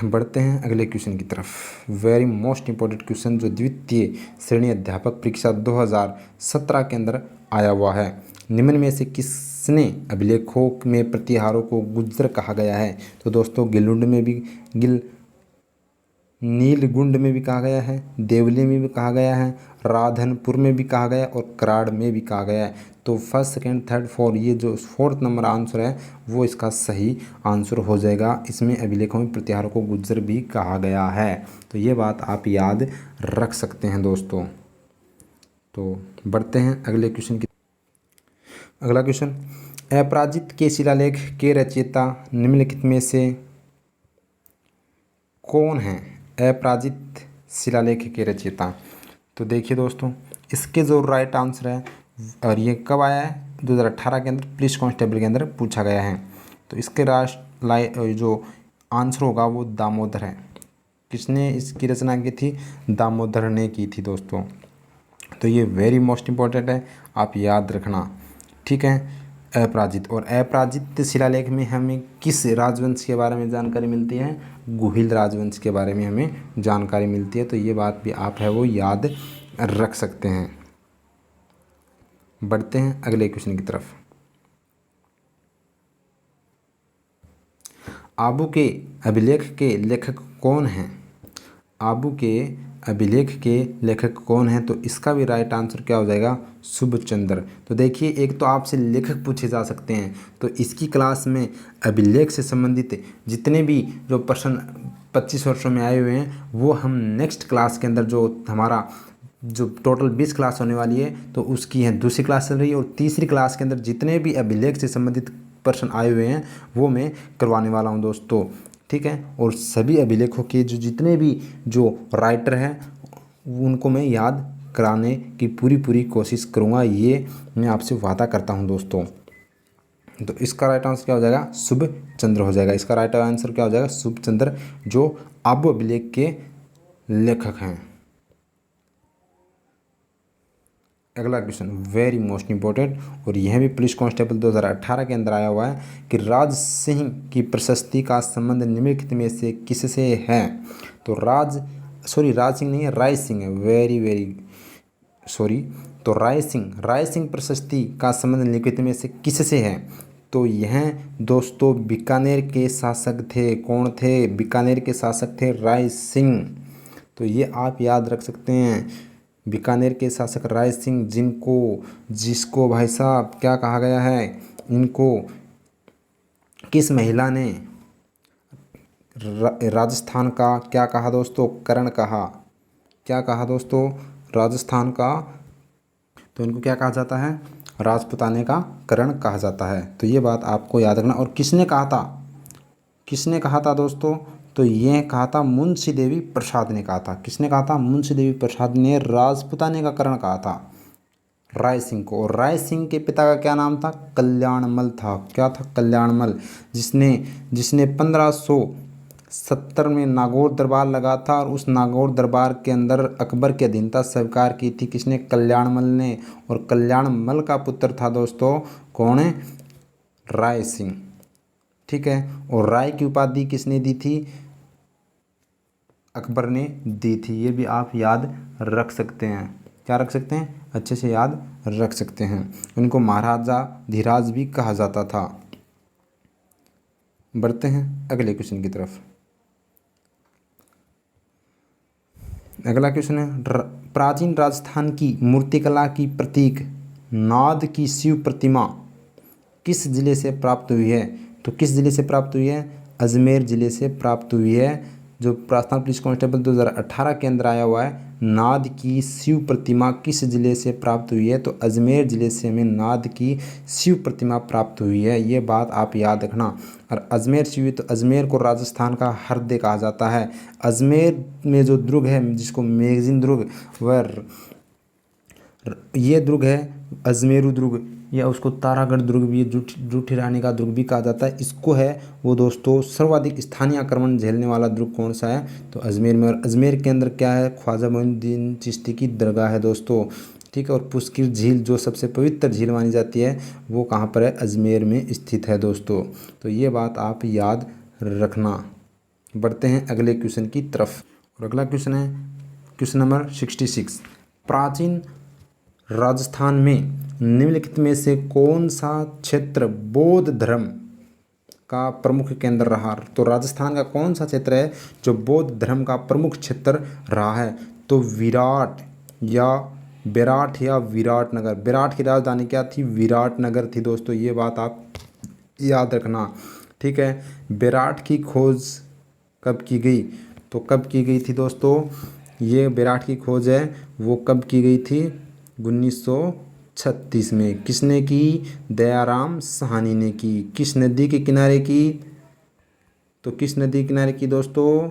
बढ़ते हैं अगले क्वेश्चन की तरफ। वेरी मोस्ट इंपॉर्टेंट क्वेश्चन जो द्वितीय श्रेणी अध्यापक परीक्षा 2017 के अंदर आया हुआ है। निम्न में से किसने अभिलेखों में प्रतिहारों को गुज्जर कहा गया है? तो दोस्तों नीलगुंड में भी कहा गया है, देवली में भी कहा गया है, राधनपुर में भी कहा गया है और कराड़ में भी कहा गया है। तो फर्स्ट सेकंड थर्ड फोर्थ, ये जो फोर्थ नंबर आंसर है वो इसका सही आंसर हो जाएगा। इसमें अभिलेखों में प्रतिहारों को गुज्जर भी कहा गया है। तो ये बात आप याद रख सकते हैं दोस्तों। तो बढ़ते हैं अगले क्वेश्चन की। अगला क्वेश्चन, अपराजित के शिलालेख के रचयिता निम्नलिखित में से कौन है? अपराजित शिलालेख के रचयिता। तो देखिए दोस्तों, इसके जो राइट आंसर है, और ये कब आया है? 2018 के अंदर पुलिस कांस्टेबल के अंदर पूछा गया है। तो इसके जो आंसर होगा वो दामोदर है। किसने इसकी रचना की थी? दामोदर ने की थी दोस्तों। तो ये वेरी मोस्ट इम्पोर्टेंट है, आप याद रखना। ठीक है, अपराजित। और अपराजित शिलालेख में हमें किस राजवंश के बारे में जानकारी मिलती है? गुहिल राजवंश के बारे में हमें जानकारी मिलती है। तो ये बात भी आप है वो याद रख सकते हैं। बढ़ते हैं अगले क्वेश्चन की तरफ। आबू के अभिलेख के लेखक कौन हैं? आबू के अभिलेख के लेखक कौन हैं? तो इसका भी राइट आंसर क्या हो जाएगा? शुभचंद्र। तो देखिए, एक तो आपसे लेखक पूछे जा सकते हैं, तो इसकी क्लास में अभिलेख से संबंधित जितने भी जो प्रश्न 25 वर्षों में आए हुए हैं वो हम नेक्स्ट क्लास के अंदर, जो हमारा जो टोटल 20 क्लास होने वाली है, तो उसकी है दूसरी क्लास चल रही है। और तीसरी क्लास के अंदर जितने भी अभिलेख से संबंधित प्रश्न आए हुए हैं वो मैं करवाने वाला हूं दोस्तों। ठीक है, और सभी अभिलेखों के जो जितने भी जो राइटर हैं उनको मैं याद कराने की पूरी कोशिश करूँगा, ये मैं आपसे वादा करता हूँ दोस्तों। तो इसका राइट आंसर क्या हो जाएगा? शुभचंद्र हो जाएगा। इसका राइट आंसर क्या हो जाएगा? शुभचंद्र, जो आबू अभिलेख के लेखक हैं। अगला क्वेश्चन वेरी मोस्ट इंपॉर्टेंट, और यह भी पुलिस कांस्टेबल 2018 के अंदर आया हुआ है कि राज सिंह की प्रशस्ति का संबंध निम्नलिखित में से किससे है? तो राज सिंह नहीं है, राय सिंह है। Very sorry. तो राय सिंह प्रशस्ति का संबंध निम्नलिखित में से किससे है? तो यह दोस्तों बीकानेर के शासक थे। कौन थे? बीकानेर के शासक थे राय सिंह। तो ये आप याद रख सकते हैं, बीकानेर के शासक राय सिंह, जिसको भाई साहब क्या कहा गया है, इनको किस महिला ने राजस्थान का क्या कहा दोस्तों? करण कहा। क्या कहा दोस्तों? राजस्थान का, तो इनको क्या कहा जाता है? राजपूताने का करण कहा जाता है। तो ये बात आपको याद रखना। और किसने कहा था? किसने कहा था दोस्तों? तो ये कहा था मुंशी देवी प्रसाद ने कहा था। किसने कहा था? मुंशी देवी प्रसाद ने राजपूताने का करण कहा था राय सिंह को। और राय सिंह के पिता का क्या नाम था? कल्याणमल था। क्या था? कल्याणमल, जिसने जिसने 1570 में नागौर दरबार लगा था और उस नागौर दरबार के अंदर अकबर की अधीनता स्वीकार की थी। किसने? कल्याणमल ने। और कल्याणमल का पुत्र था दोस्तों कौन है? राय सिंह। ठीक है। और राय की उपाधि किसने दी थी? अकबर ने दी थी। ये भी आप याद रख सकते हैं। क्या रख सकते हैं? अच्छे से याद रख सकते हैं। उनको महाराजा धीराज भी कहा जाता था। बढ़ते हैं अगले क्वेश्चन की तरफ। अगला क्वेश्चन है, प्राचीन राजस्थान की मूर्तिकला की प्रतीक नाद की शिव प्रतिमा किस जिले से प्राप्त हुई है? तो किस जिले से प्राप्त हुई है? अजमेर जिले से प्राप्त हुई है। जो प्रार्थना पुलिस कांस्टेबल 2018 के अंदर आया हुआ है, नाद की शिव प्रतिमा किस जिले से प्राप्त हुई है? तो अजमेर जिले से हमें नाद की शिव प्रतिमा प्राप्त हुई है। ये बात आप याद रखना। और अजमेर शिव, तो अजमेर को राजस्थान का हृदय कहा जाता है। अजमेर में जो दुर्ग है, जिसको मैगजीन दुर्ग, वह ये दुर्ग है अजमेरू दुर्ग, या उसको तारागढ़ दुर्ग भी, जूठी रानी का दुर्ग भी कहा जाता है। इसको है वो दोस्तों सर्वाधिक स्थानीय आक्रमण झेलने वाला दुर्ग कौन सा है? तो अजमेर में। और अजमेर के अंदर क्या है? ख्वाजा मोइनुद्दीन चिश्ती की दरगाह है दोस्तों। ठीक है। और पुष्कर झील जो सबसे पवित्र झील मानी जाती है, वो कहाँ पर है? अजमेर में स्थित है दोस्तों। तो ये बात आप याद रखना। बढ़ते हैं अगले क्वेश्चन की तरफ। और अगला क्वेश्चन है क्वेश्चन नंबर 66। प्राचीन राजस्थान में निम्नलिखित में से कौन सा क्षेत्र बौद्ध धर्म का प्रमुख केंद्र रहा? तो राजस्थान का कौन सा क्षेत्र है जो बौद्ध धर्म का प्रमुख क्षेत्र रहा है? तो विराट या विराटनगर। विराट की राजधानी क्या थी? विराटनगर थी दोस्तों। ये बात आप याद रखना। ठीक है। विराट की खोज कब की गई? तो कब की गई थी दोस्तों? ये विराट की खोज है वो कब की गई थी? 1936 में। किसने की? दयाराम साहनी ने की। किस नदी के किनारे की? तो किस नदी के किनारे की दोस्तों?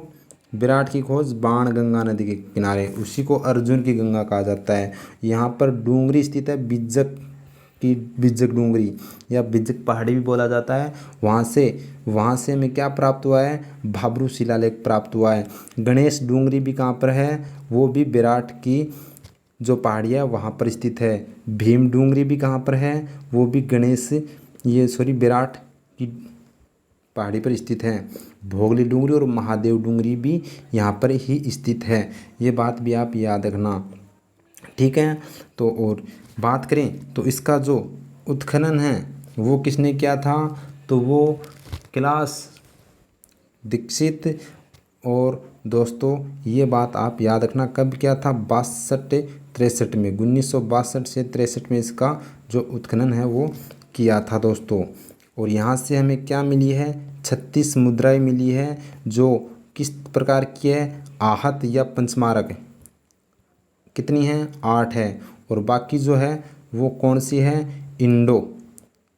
विराट की खोज बाणगंगा नदी के किनारे। उसी को अर्जुन की गंगा कहा जाता है। यहाँ पर डूंगरी स्थित है, बिज्जक डूंगरी या बिज्जक पहाड़ी भी बोला जाता है। वहाँ से हमें क्या प्राप्त हुआ है? भाब्रू शिलालेख प्राप्त हुआ है। गणेश डूंगरी भी कहाँ पर है? वो भी विराट की जो पहाड़ी है वहाँ पर स्थित है। भीम डूंगरी भी कहाँ पर है? वो भी विराट की पहाड़ी पर स्थित है। भोगली डूंगरी और महादेव डूंगरी भी यहाँ पर ही स्थित है। ये बात भी आप याद रखना। ठीक है। तो और बात करें तो इसका जो उत्खनन है वो किसने किया था? तो वो कैलाश दीक्षित। और दोस्तों ये बात आप याद रखना, कब किया था? 62-63 में। 1962 से 63 में इसका जो उत्खनन है वो किया था दोस्तों। और यहाँ से हमें क्या मिली है? 36 मुद्राएं मिली है, जो किस प्रकार की है? आहत या पंचमारक। कितनी है? 8 है। और बाकी जो है वो कौन सी है?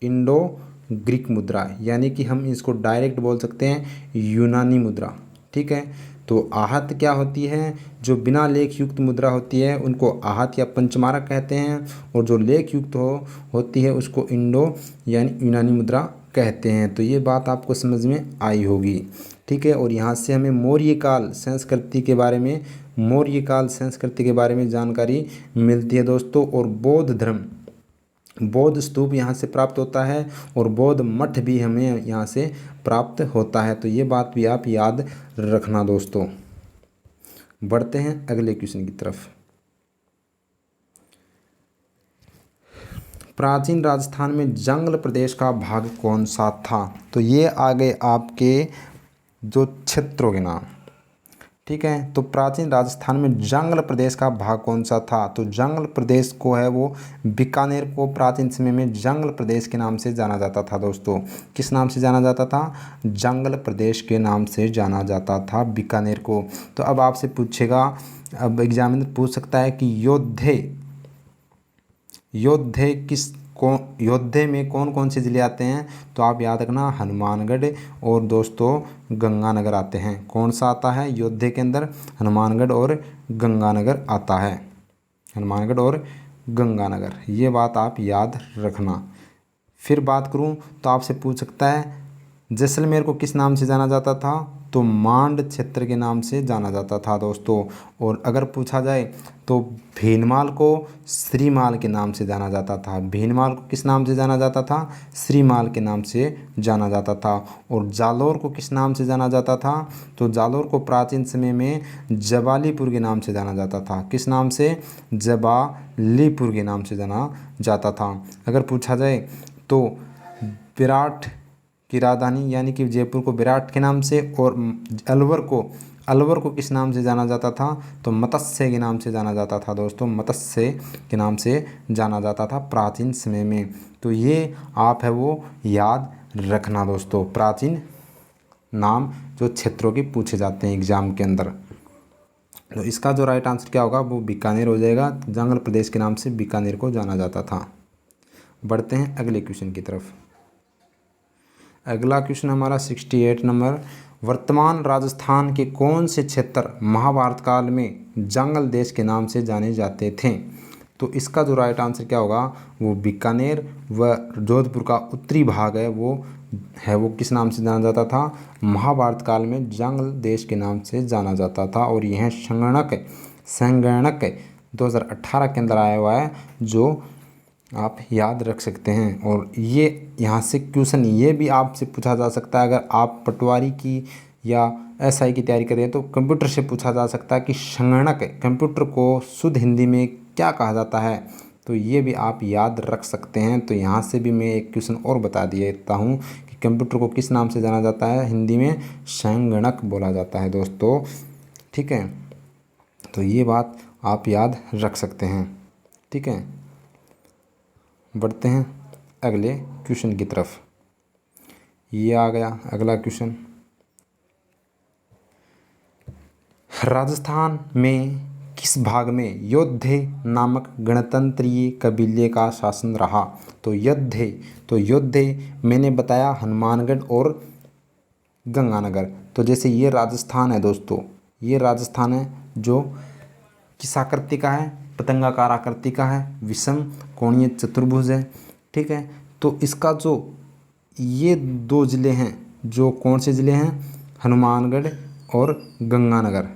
इंडो ग्रीक मुद्रा, यानी कि हम इसको डायरेक्ट बोल सकते हैं यूनानी मुद्रा। ठीक है। तो आहत क्या होती है? जो बिना लेख युक्त मुद्रा होती है उनको आहत या पंचमारक कहते हैं, और जो लेख युक्त होती है उसको इंडो यानी यूनानी मुद्रा कहते हैं। तो ये बात आपको समझ में आई होगी। ठीक है। और यहाँ से हमें मौर्यकाल संस्कृति के बारे में जानकारी मिलती है दोस्तों। और बौद्ध स्तूप यहाँ से प्राप्त होता है, और बौद्ध मठ भी हमें यहाँ से प्राप्त होता है। तो ये बात भी आप याद रखना दोस्तों। बढ़ते हैं अगले क्वेश्चन की तरफ। प्राचीन राजस्थान में जंगल प्रदेश का भाग कौन सा था? तो ये आ गए आपके जो क्षेत्रों के नाम। ठीक है, तो प्राचीन राजस्थान में जंगल प्रदेश का भाग कौन सा था? तो जंगल प्रदेश को है वो बीकानेर को प्राचीन समय में जंगल प्रदेश के नाम से जाना जाता था दोस्तों। किस नाम से जाना जाता था? जंगल प्रदेश के नाम से जाना जाता था बीकानेर को। तो अब आपसे पूछेगा, अब एग्जामिनर पूछ सकता है कि योद्धे में कौन कौन से ज़िले आते हैं? तो आप याद रखना, हनुमानगढ़ और दोस्तों गंगानगर आते हैं। कौन सा आता है योद्धे के अंदर? हनुमानगढ़ और गंगानगर आता है। हनुमानगढ़ और गंगानगर, ये बात आप याद रखना। फिर बात करूं तो आपसे पूछ सकता है जैसलमेर को किस नाम से जाना जाता था? तो मांड क्षेत्र के नाम से जाना जाता था दोस्तों। और अगर पूछा जाए तो भीनमाल को श्रीमाल के नाम से जाना जाता था। भीनमाल को किस नाम से जाना जाता था? श्रीमाल के नाम से जाना जाता था। और जालौर को किस नाम से जाना जाता था? तो जालौर को प्राचीन समय में जबालीपुर के नाम से जाना जाता था। किस नाम से? जबालीपुर के नाम से जाना जाता था। अगर पूछा जाए तो विराट की राजधानी यानी कि जयपुर को विराट के नाम से, और अलवर को किस नाम से जाना जाता था? तो मत्स्य के नाम से जाना जाता था दोस्तों। मत्स्य के नाम से जाना जाता था प्राचीन समय में। तो ये आप है वो याद रखना दोस्तों, प्राचीन नाम जो क्षेत्रों के पूछे जाते हैं एग्जाम के अंदर। तो इसका जो राइट आंसर क्या होगा? वो बीकानेर हो जाएगा। जंगल प्रदेश के नाम से बीकानेर को जाना जाता था। बढ़ते हैं अगले क्वेश्चन की तरफ। अगला क्वेश्चन हमारा 68 नंबर, वर्तमान राजस्थान के कौन से क्षेत्र महाभारत काल में जंगल देश के नाम से जाने जाते थे? तो इसका जो राइट आंसर क्या होगा? वो बीकानेर व जोधपुर का उत्तरी भाग है वो किस नाम से जाना जाता था? महाभारत काल में जंगल देश के नाम से जाना जाता था। और यह संगणक 2018 के अंदर आया हुआ है, जो आप याद रख सकते हैं। और ये यहाँ से क्वेश्चन ये भी आपसे पूछा जा सकता है, अगर आप पटवारी की या एसआई की तैयारी कर रहे हैं तो कंप्यूटर से पूछा जा सकता है कि संगणक कंप्यूटर को शुद्ध हिंदी में क्या कहा जाता है? तो ये भी आप याद रख सकते हैं। तो यहाँ से भी मैं एक क्वेश्चन और बता देता हूँ कि कंप्यूटर को किस नाम से जाना जाता है? हिंदी में संगणक बोला जाता है दोस्तों। ठीक है, तो ये बात आप याद रख सकते हैं। ठीक है, बढ़ते हैं अगले क्वेश्चन की तरफ। ये आ गया अगला क्वेश्चन, राजस्थान में किस भाग में योद्धे नामक गणतंत्रीय कबीले का शासन रहा? तो योद्धे मैंने बताया हनुमानगढ़ और गंगानगर। तो जैसे ये राजस्थान है दोस्तों, ये राजस्थान है जो किस आकृति का है? पतंगाकार आकृति का है, विषम कोणीय चतुर्भुज है। ठीक है, तो इसका जो ये दो ज़िले हैं, जो कौन से ज़िले हैं? हनुमानगढ़ और गंगानगर।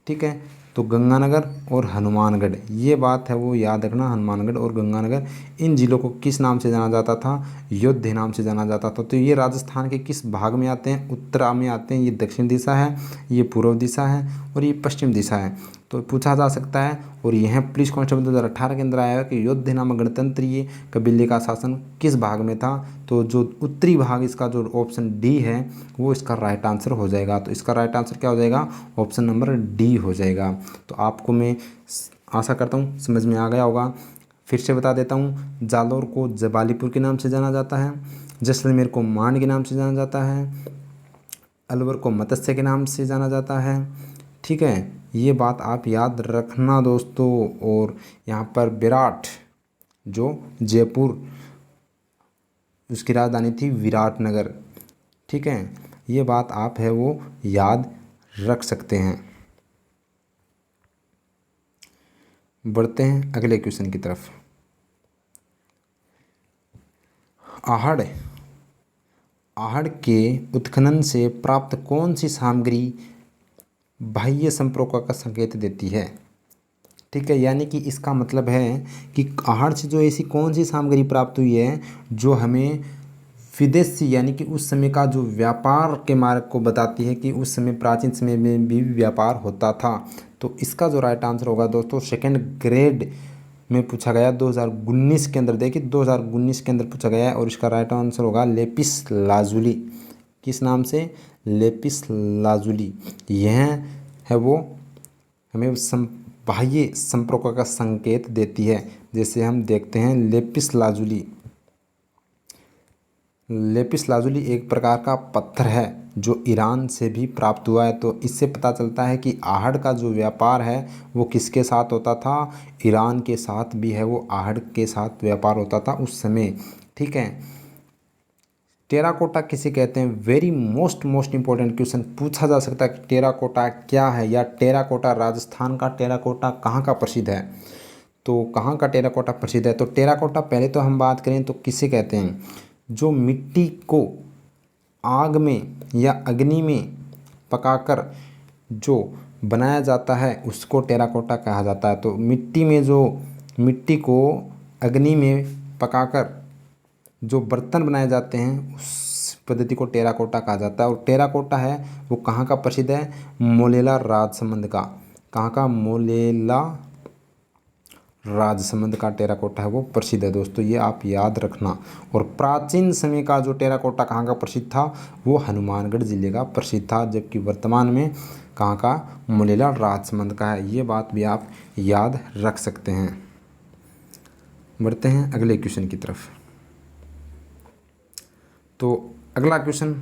ठीक है, तो गंगानगर और हनुमानगढ़, ये बात है वो याद रखना। हनुमानगढ़ और गंगानगर, इन ज़िलों को किस नाम से जाना जाता था? योद्धे नाम से जाना जाता था। तो ये राजस्थान के किस भाग में आते हैं? उत्तरा में आते हैं। ये दक्षिण दिशा है, ये पूर्व दिशा है और ये पश्चिम दिशा है। तो पूछा जा सकता है। और यह पुलिस कांस्टेबल 2018 के अंदर आया है कि योद्धे नामक गणतंत्रीय कबीले का शासन किस भाग में था? तो जो उत्तरी भाग, इसका जो ऑप्शन डी है वो इसका राइट आंसर हो जाएगा। तो इसका राइट आंसर क्या हो जाएगा? ऑप्शन नंबर डी हो जाएगा। तो आपको मैं आशा करता हूँ समझ में आ गया होगा। फिर से बता देता हूँ, जालौर को जबालीपुर के नाम से जाना जाता है, जैसलमेर को मांड के नाम से जाना जाता है, अलवर को मत्स्य के नाम से जाना जाता है। ठीक है, ये बात आप याद रखना दोस्तों। और यहाँ पर विराट, जो जयपुर, उसकी राजधानी थी विराटनगर। ठीक है, ये बात आप है वो याद रख सकते हैं। बढ़ते हैं अगले क्वेश्चन की तरफ। आहड़ के उत्खनन से प्राप्त कौन सी सामग्री बाह्य संपर्कों का संकेत देती है? ठीक है, यानी कि इसका मतलब है कि आहड़ से जो ऐसी कौन सी सामग्री प्राप्त हुई है जो हमें विदेशी यानी कि उस समय का जो व्यापार के मार्ग को बताती है कि उस समय प्राचीन समय में भी व्यापार होता था। तो इसका जो राइट आंसर होगा दोस्तों, सेकंड ग्रेड में पूछा गया 2019 के अंदर। देखिए 2019 के अंदर पूछा गया है और इसका राइट आंसर होगा लेपिस लाजुली। किस नाम से? Lapis lazuli. यह है वो हमें बाह्य संपर्कों का संकेत देती है। जैसे हम देखते हैं लेपिस लाजुली। लेपिस लाजुली एक प्रकार का पत्थर है जो ईरान से भी प्राप्त हुआ है। तो इससे पता चलता है कि आहड़ का जो व्यापार है वो किसके साथ होता था? ईरान के साथ भी है वो आहड़ के साथ व्यापार होता था उस समय। ठीक है। टेराकोटा किसे कहते हैं? वेरी मोस्ट इंपॉर्टेंट क्वेश्चन पूछा जा सकता है कि टेराकोटा क्या है, या टेराकोटा राजस्थान का टेराकोटा कहाँ का प्रसिद्ध है। तो कहाँ का टेराकोटा प्रसिद्ध है? तो टेराकोटा पहले तो हम बात करें तो किसे कहते हैं? जो मिट्टी को आग में या अग्नि में पकाकर जो बनाया जाता है उसको टेराकोटा कहा जाता है। तो मिट्टी को अग्नि में पकाकर जो बर्तन बनाए जाते हैं उस पद्धति को टेराकोटा कहा जाता है। और टेराकोटा है वो कहाँ का प्रसिद्ध है? मोलेला राजसमंद का। कहाँ का? मोलेला राजसमंद का टेराकोटा है वो प्रसिद्ध है दोस्तों, ये आप याद रखना। और प्राचीन समय का जो टेराकोटा कहाँ का प्रसिद्ध था? वो हनुमानगढ़ जिले का प्रसिद्ध था, जबकि वर्तमान में कहाँ का? मोलेला राजसमंद का है। ये बात भी आप याद रख सकते हैं। बढ़ते हैं अगले क्वेश्चन की तरफ। तो अगला क्वेश्चन,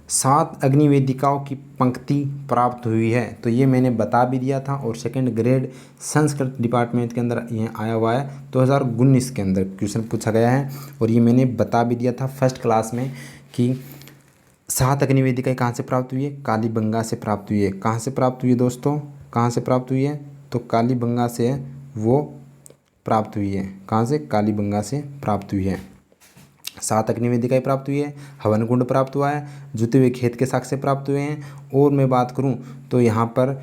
7 अग्निवेदिकाओं की पंक्ति प्राप्त हुई है। तो ये मैंने बता भी दिया था और सेकंड ग्रेड संस्कृत डिपार्टमेंट के अंदर ये आया हुआ है। 2019 के अंदर क्वेश्चन पूछा गया है और ये मैंने बता भी दिया था फर्स्ट क्लास में कि 7 अग्निवेदिकाएँ कहाँ से प्राप्त हुई है? कालीबंगा से प्राप्त हुई है। कहाँ से प्राप्त हुई है दोस्तों? कहाँ से प्राप्त हुई है? तो कालीबंगा से वो प्राप्त हुई है। कहाँ से? कालीबंगा से प्राप्त हुई है। 7 अग्निवेदिकाएँ प्राप्त हुई है, हवन कुंड प्राप्त हुआ है, जुते हुए खेत के साक्ष्य प्राप्त हुए हैं। और मैं बात करूं तो यहाँ पर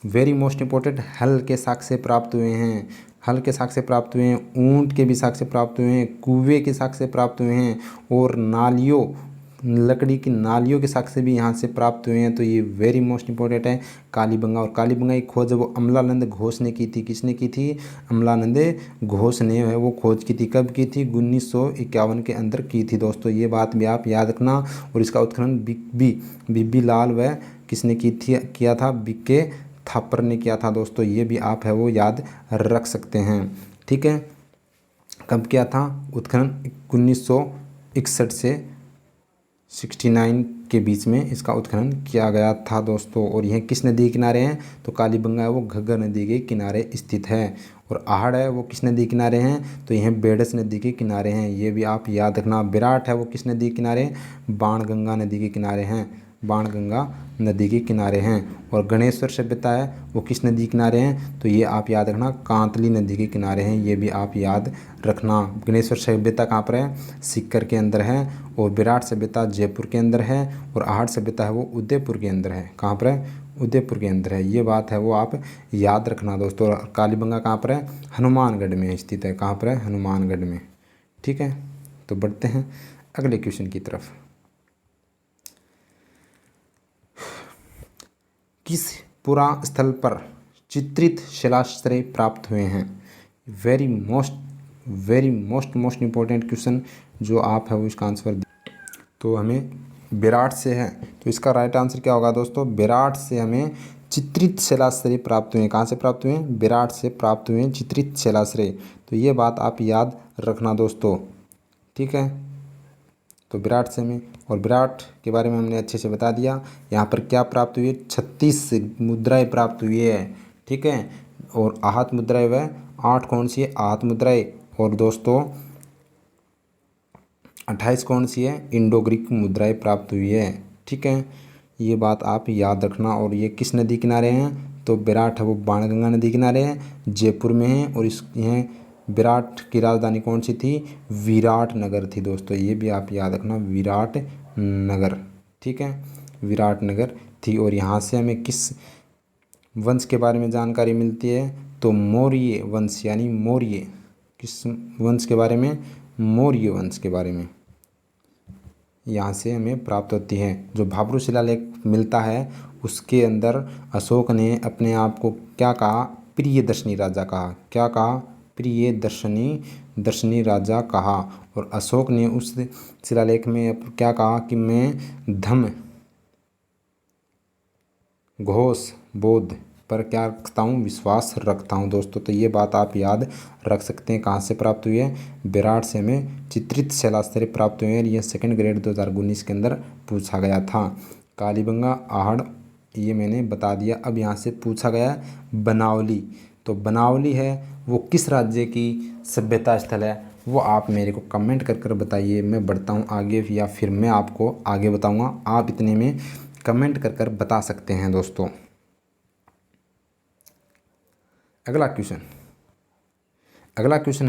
वेरी मोस्ट इंपॉर्टेंट हल के साक्ष्य प्राप्त हुए हैं। हल के साक्ष्य प्राप्त हुए हैं, ऊंट के भी साक्ष्य प्राप्त हुए हैं, कुएं के साक्ष्य प्राप्त हुए हैं और नालियों, लकड़ी की नालियों के साक्ष्य भी यहाँ से प्राप्त हुए हैं। तो ये वेरी मोस्ट इंपॉर्टेंट है कालीबंगा। और कालीबंगा की खोज वो अमलानंद घोष ने की थी। किसने की थी? अमलानंद घोष ने है वो खोज की थी। कब की थी? 1951 के अंदर की थी दोस्तों, ये बात भी आप याद रखना। और इसका उत्खनन बीबी लाल व किसने की थी? किया था? बीके थापर ने किया था दोस्तों, ये भी आप है वो याद रख सकते हैं। ठीक है। कब किया था उत्खनन? 1961 से 69 के बीच में इसका उत्खनन किया गया था दोस्तों। और यह किस नदी के किनारे हैं? तो कालीबंगा है वो घग्गर नदी के किनारे स्थित है। और आहड़ है वो किस नदी के किनारे हैं? तो यह बेडस नदी के किनारे हैं, ये भी आप याद रखना। विराट है वो किस नदी के किनारे? बाणगंगा नदी के किनारे हैं। बाणगंगा नदी के किनारे हैं। और गणेश्वर सभ्यता है वो किस नदी के किनारे हैं? तो ये आप याद रखना, कांतली नदी के किनारे हैं, ये भी आप याद रखना। गणेश्वर सभ्यता कहाँ पर है? सीकर के अंदर है। और विराट सभ्यता जयपुर के अंदर है। और आहड़ सभ्यता है वो उदयपुर के अंदर है। कहाँ पर है? उदयपुर के अंदर है, ये बात है वो आप याद रखना दोस्तों। कालीबंगा कहाँ पर है? हनुमानगढ़ में स्थित है। कहाँ पर है? हनुमानगढ़ में। ठीक है। तो बढ़ते हैं अगले क्वेश्चन की तरफ। किस पुरा स्थल पर चित्रित शिलाश्रय प्राप्त हुए हैं? वेरी मोस्ट इंपॉर्टेंट क्वेश्चन जो आप है वो इसका आंसर। तो हमें विराट से है, तो इसका राइट आंसर क्या होगा दोस्तों? विराट से हमें चित्रित शिलाश्रय प्राप्त हुए हैं। कहाँ से प्राप्त हुए हैं? विराट से प्राप्त हुए हैं चित्रित शिलाश्रय। तो ये बात आप याद रखना दोस्तों। ठीक है। तो विराट से हमें, और विराट के बारे में हमने अच्छे से बता दिया। यहाँ पर क्या प्राप्त हुई है? 36 मुद्राएं प्राप्त हुई है। ठीक है। और आहत मुद्राएं वह 8 कौन सी है? आहत मुद्राएं। और दोस्तों 28 कौन सी है? इंडो ग्रीक मुद्राएं प्राप्त हुई है। ठीक है। ये बात आप याद रखना। और ये किस नदी किनारे हैं? तो विराट है वो बाणगंगा नदी किनारे है, जयपुर में है। और यह विराट की राजधानी कौन सी थी? विराट नगर थी दोस्तों, ये भी आप याद रखना, विराट नगर। ठीक है। विराट नगर थी। और यहाँ से हमें किस वंश के बारे में जानकारी मिलती है? तो मौर्य वंश, यानी मौर्य। किस वंश के बारे में? मौर्य वंश के बारे में यहाँ से हमें प्राप्त होती है। जो भाब्रू शिलालेख मिलता है उसके अंदर अशोक ने अपने आप को क्या कहा? प्रियदर्शनी राजा कहा। क्या कहा? प्रिय दर्शनी राजा कहा। और अशोक ने उस शिलालेख में क्या कहा कि मैं धम्म घोष बोध पर क्या रखता हूँ, विश्वास रखता हूँ दोस्तों। तो ये बात आप याद रख सकते हैं। कहाँ से प्राप्त हुई है, विराट से में चित्रित शैलाश्चर्य प्राप्त हुए हैं। ये सेकंड ग्रेड 2019 के अंदर पूछा गया था। कालीबंगा आहड़ ये मैंने बता दिया। अब यहाँ से पूछा गया बनावली। तो बनावली है वो किस राज्य की सभ्यता स्थल है, वो आप मेरे को कमेंट कर कर बताइए। मैं बढ़ता हूँ आगे या फिर मैं आपको आगे बताऊँगा। आप इतने में कमेंट कर कर बता सकते हैं दोस्तों। अगला क्वेश्चन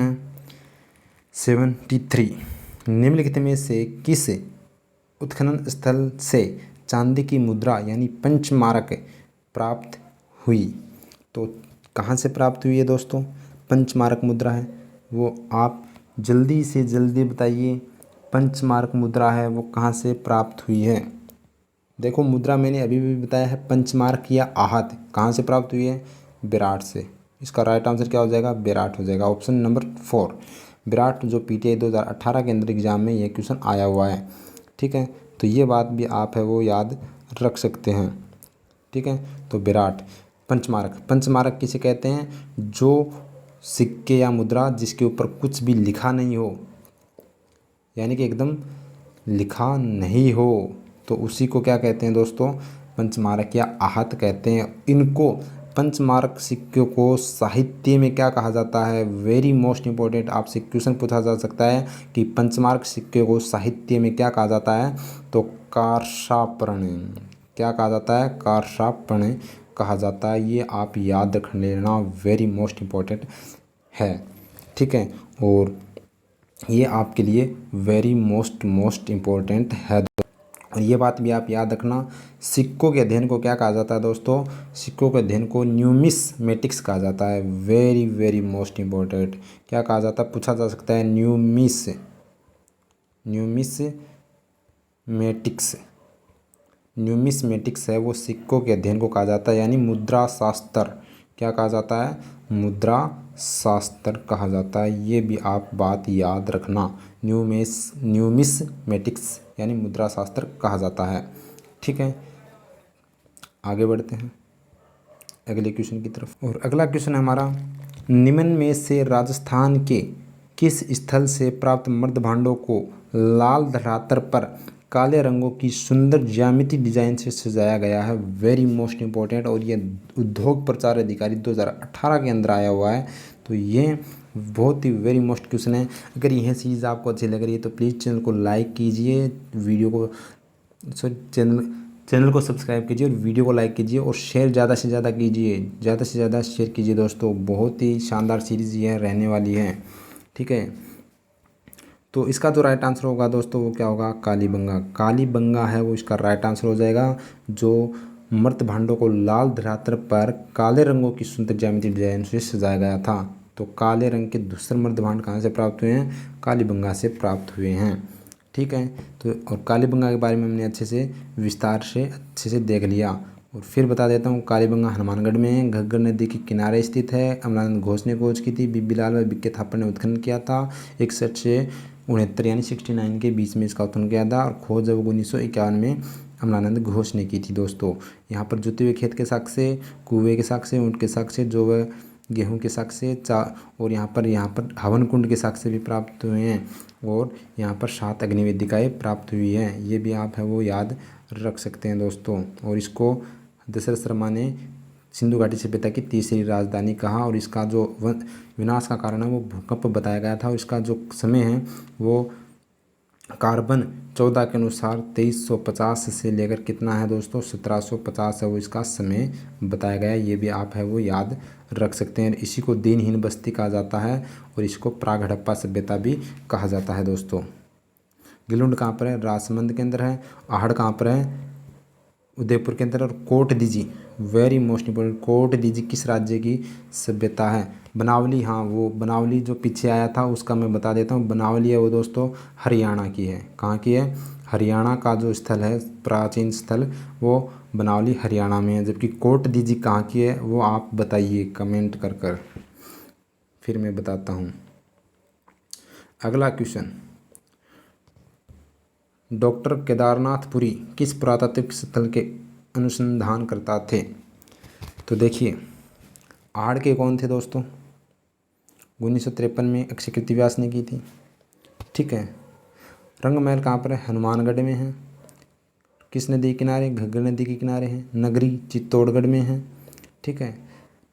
है 73। निम्नलिखित में से किस उत्खनन स्थल से चांदी की मुद्रा यानी पंचमारक प्राप्त हुई। तो कहाँ से प्राप्त हुई है दोस्तों, पंचमारक मुद्रा है वो आप जल्दी से जल्दी बताइए। पंचमारक मुद्रा है वो कहाँ से प्राप्त हुई है। देखो मुद्रा मैंने अभी भी बताया है पंचमारक या आहत कहाँ से प्राप्त हुई है, विराट से। इसका राइट आंसर क्या हो जाएगा, विराट हो जाएगा। ऑप्शन नंबर 4 विराट, जो पीटीआई 2018 के अंदर एग्जाम में ये क्वेश्चन आया हुआ है। ठीक है, तो ये बात भी आप है वो याद रख सकते हैं। ठीक है, तो विराट। पंचमारक किसे कहते हैं, जो सिक्के या मुद्रा जिसके ऊपर कुछ भी लिखा नहीं हो, यानी कि एकदम लिखा नहीं हो, तो उसी को क्या कहते हैं दोस्तों, पंचमारक या आहत कहते हैं। इनको पंचमारक सिक्कों को साहित्य में क्या कहा जाता है, वेरी मोस्ट इंपॉर्टेंट आपसे क्वेश्चन पूछा जा सकता है कि पंचमारक सिक्के को साहित्य में क्या कहा जाता है, तो कार्षापर्ण। क्या कहा जाता है, कार्षापर्ण कहा जाता है। ये आप याद रख लेना, वेरी मोस्ट इंपॉर्टेंट है। ठीक है, और ये आपके लिए वेरी मोस्ट इम्पोर्टेंट है। और ये बात भी आप याद रखना, सिक्कों के अध्ययन को क्या कहा जाता है दोस्तों, सिक्कों के अध्ययन को न्यूमिसमेटिक्स कहा जाता है। वेरी मोस्ट इम्पोर्टेंट क्या कहा जाता है, पूछा जा सकता है न्यूमिसमेटिक्स है वो सिक्कों के अध्ययन को कहा जाता है, यानी मुद्रा शास्त्र। क्या कहा जाता है, मुद्रा शास्त्र कहा जाता है। ये भी आप बात याद रखना, न्यूमिसमेटिक्स यानी मुद्रा शास्त्र कहा जाता है। ठीक है, आगे बढ़ते हैं अगले क्वेश्चन की तरफ। और अगला क्वेश्चन है हमारा, निम्न में से राजस्थान के किस स्थल से प्राप्त मृद भांडों को लाल धरातल पर काले रंगों की सुंदर ज्यामिति डिजाइन से सजाया गया है। वेरी मोस्ट इम्पोर्टेंट, और ये उद्योग प्रचार अधिकारी 2018 के अंदर आया हुआ है। तो ये बहुत ही वेरी मोस्ट क्वेश्चन है। अगर यह चीज़ आपको अच्छी लग रही है तो प्लीज़ चैनल को लाइक कीजिए, वीडियो को चैनल को सब्सक्राइब कीजिए और वीडियो को लाइक कीजिए और शेयर ज़्यादा से ज़्यादा कीजिए, ज़्यादा से ज़्यादा शेयर कीजिए दोस्तों। बहुत ही शानदार सीरीज़ ये रहने वाली है। ठीक है, तो इसका जो राइट आंसर होगा दोस्तों वो क्या होगा, कालीबंगा है वो इसका राइट आंसर हो जाएगा। जो मृत भांडों को लाल धरातल पर काले रंगों की सुंदर ज्यामिति डिजाइन से सजाया गया था। तो काले रंग के दूसरे मृत भांड कहाँ से प्राप्त हुए हैं, कालीबंगा से प्राप्त हुए हैं। ठीक है, तो और कालीबंगा के बारे में हमने अच्छे से देख लिया। और फिर बता देता हूँ, कालीबंगा हनुमानगढ़ में है, घग्गर नदी के किनारे स्थित है। अमलानंद घोष ने खोज की थी, बीबी लाल व बिक्के थापर ने उत्खनन किया था। 61 से 69 यानी 69 के बीच में इसका उत्खनन किया था। और खोज जब 1951 में अमलानंद घोष ने की थी दोस्तों। यहाँ पर जुते हुए खेत के साक्ष्य, कुएं के साक्ष्य, ऊँट के साक्ष्य, जो वह गेहूं के साक्ष्य और यहाँ पर हवन कुंड के साक्ष्य भी प्राप्त हुए हैं। और यहाँ पर 7 अग्निवेदिकाएँ प्राप्त हुई हैं। ये भी आप है वो याद रख सकते हैं दोस्तों। और इसको दशरथ शर्मा ने सिंधु घाटी सभ्यता की तीसरी राजधानी कहा। और इसका जो विनाश का कारण है वो भूकंप बताया गया था। और इसका जो समय है वो कार्बन 14 के अनुसार 2350 से लेकर कितना है दोस्तों, 1750 है वो इसका समय बताया गया है। ये भी आप है वो याद रख सकते हैं। इसी को दिनहीन बस्ती कहा जाता है और इसको प्राग हड़प्पा सभ्यता भी कहा जाता है दोस्तों। गिलुंड कहाँ पर है, राजसमंद के अंदर है। आहड़ कहाँ पर है, उदयपुर के अंदर। और कोट दीजी, वेरी मोस्ट इंपॉर्टेंट, कोट दीजी किस राज्य की सभ्यता है, बनावली। हाँ, वो बनावली जो पीछे आया था उसका मैं बता देता हूँ। बनावली है वो दोस्तों हरियाणा की है। कहाँ की है, हरियाणा का जो स्थल है, प्राचीन स्थल, वो बनावली हरियाणा में है। जबकि कोट दीजी कहाँ की है वो आप बताइए कमेंट कर कर। फिर मैं बताता हूँ। अगला क्वेश्चन, डॉक्टर केदारनाथपुरी किस पुरातात्विक स्थल के अनुसंधान करता थे? तो देखिए, आहड़ के कौन थे दोस्तों? 1953 में अक्षयकृति व्यास ने की थी। ठीक है। रंगमहल कहाँ पर है? हनुमानगढ़ में है। किस नदी के किनारे? घग्गर नदी के किनारे है। नगरी चित्तौड़गढ़ में है। ठीक है,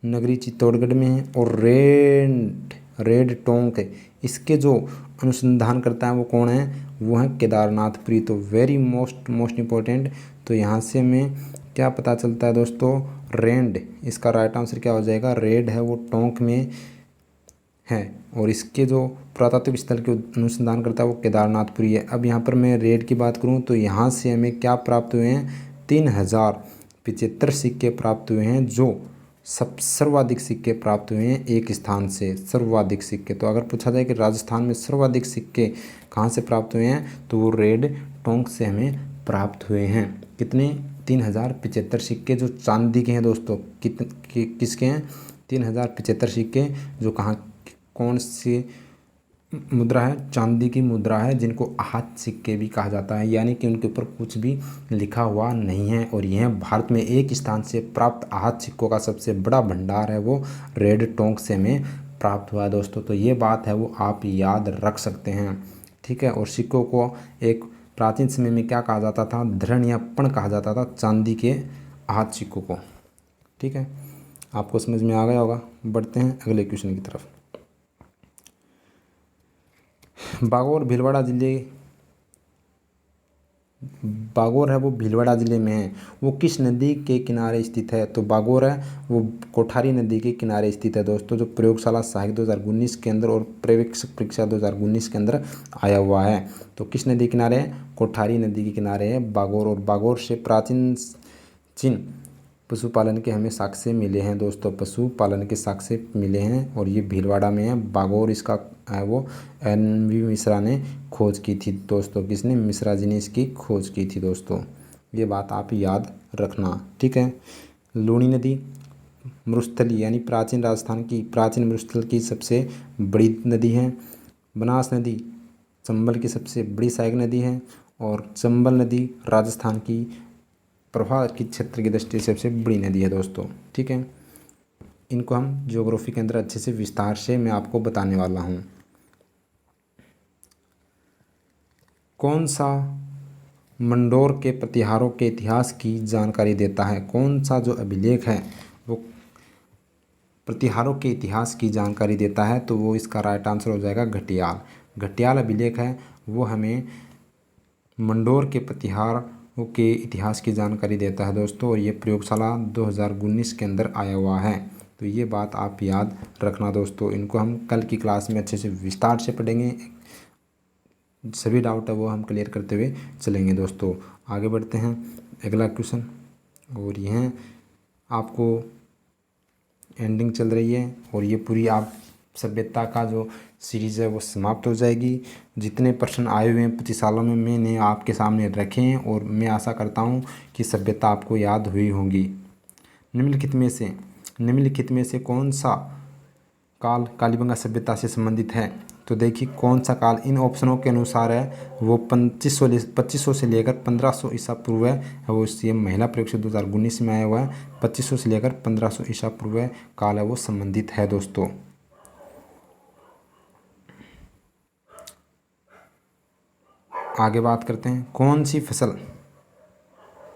नगरी चित्तौड़गढ़ में है। और रेड टोंक है, इसके जो अनुसंधान करता है वो कौन है? वो है केदारनाथपुरी। तो वेरी मोस्ट इम्पोर्टेंट। तो यहाँ से हमें क्या पता चलता है दोस्तों? रेंड, इसका राइट आंसर क्या हो जाएगा? रेड है वो टोंक में है। और इसके जो पुरातात्विक स्थल के अनुसंधान करता है वो केदारनाथपुरी है। अब यहाँ पर मैं रेड की बात करूँ तो यहाँ से हमें क्या प्राप्त हुए हैं? 3075 सिक्के प्राप्त हुए हैं, जो सर्वाधिक सिक्के प्राप्त हुए हैं एक स्थान से, सर्वाधिक सिक्के। तो अगर पूछा जाए कि राजस्थान में सर्वाधिक सिक्के कहाँ से प्राप्त हुए हैं, तो वो रेड टोंक से हमें प्राप्त हुए हैं। कितने? 3075 सिक्के, जो चांदी के हैं दोस्तों। किसके हैं? 3075 सिक्के, जो कहाँ, कौन सी मुद्रा है? चांदी की मुद्रा है, जिनको आहत सिक्के भी कहा जाता है, यानी कि उनके ऊपर कुछ भी लिखा हुआ नहीं है। और यह भारत में एक स्थान से प्राप्त आहत सिक्कों का सबसे बड़ा भंडार है, वो रेड टोंक से हमें प्राप्त हुआ है दोस्तों। तो ये बात है वो आप याद रख सकते हैं। ठीक है। और सिक्कों को एक प्राचीन समय में क्या कहा जाता था? धृण या पण कहा जाता था चांदी के आहत सिक्कों को। ठीक है, आपको समझ में आ गया होगा। बढ़ते हैं अगले क्वेश्चन की तरफ। बागोर है वो भीलवाड़ा ज़िले में है। वो किस नदी के किनारे स्थित है? तो बागोर है वो कोठारी नदी के किनारे स्थित है दोस्तों, जो प्रयोगशाला सहायक 2019 के अंदर और पर्यवेक्षक परीक्षा 2019 के अंदर आया हुआ है। तो किस नदी के किनारे है? कोठारी नदी के किनारे है बागोर। और बागोर से प्राचीन चिन्ह पशुपालन के हमें साक्ष्य मिले हैं दोस्तों, पशुपालन के साक्ष्य मिले हैं। और ये भीलवाड़ा में है बागोर। इसका है वो NV मिश्रा ने खोज की थी दोस्तों। किसने? मिश्रा जी ने इसकी खोज की थी दोस्तों। ये बात आप याद रखना। ठीक है। लूणी नदी मरुस्थली यानी प्राचीन राजस्थान की प्राचीन मरुस्थल की सबसे बड़ी नदी है। बनास नदी चंबल की सबसे बड़ी सहायक नदी है। और चंबल नदी राजस्थान की प्रवाह की क्षेत्र की दृष्टि से सबसे बड़ी नदी है दोस्तों। ठीक है। इनको हम ज्योग्राफी के अंदर अच्छे से विस्तार से मैं आपको बताने वाला हूँ। कौन सा मंडोर के प्रतिहारों के इतिहास की जानकारी देता है? कौन सा जो अभिलेख है वो प्रतिहारों के इतिहास की जानकारी देता है? तो वो इसका राइट आंसर हो जाएगा घटियाल। घटियाल अभिलेख है वो हमें मंडोर के प्रतिहारों के इतिहास की जानकारी देता है दोस्तों। और ये प्रयोगशाला 2019 के अंदर आया हुआ है। तो ये बात आप याद रखना दोस्तों। इनको हम कल की क्लास में अच्छे से विस्तार से पढ़ेंगे। सभी डाउट है वो हम क्लियर करते हुए चलेंगे दोस्तों। आगे बढ़ते हैं अगला क्वेश्चन। और यह आपको एंडिंग चल रही है और ये पूरी आप सभ्यता का जो सीरीज़ है वो समाप्त हो जाएगी। जितने प्रश्न आए हुए हैं 25 सालों में मैंने आपके सामने रखे हैं और मैं आशा करता हूँ कि सभ्यता आपको याद हुई होगी। निम्नलिखित में से कौन सा काल कालीबंगा सभ्यता से संबंधित है? तो देखिए, कौन सा काल इन ऑप्शनों के अनुसार है वो 2500 से लेकर 1500 ईसा पूर्व है। वो ये महिला प्रयोग 2019 में आया हुआ है। 2500 से लेकर 1500 ईसा पूर्व काल है वो संबंधित है दोस्तों। आगे बात करते हैं, कौन सी फसल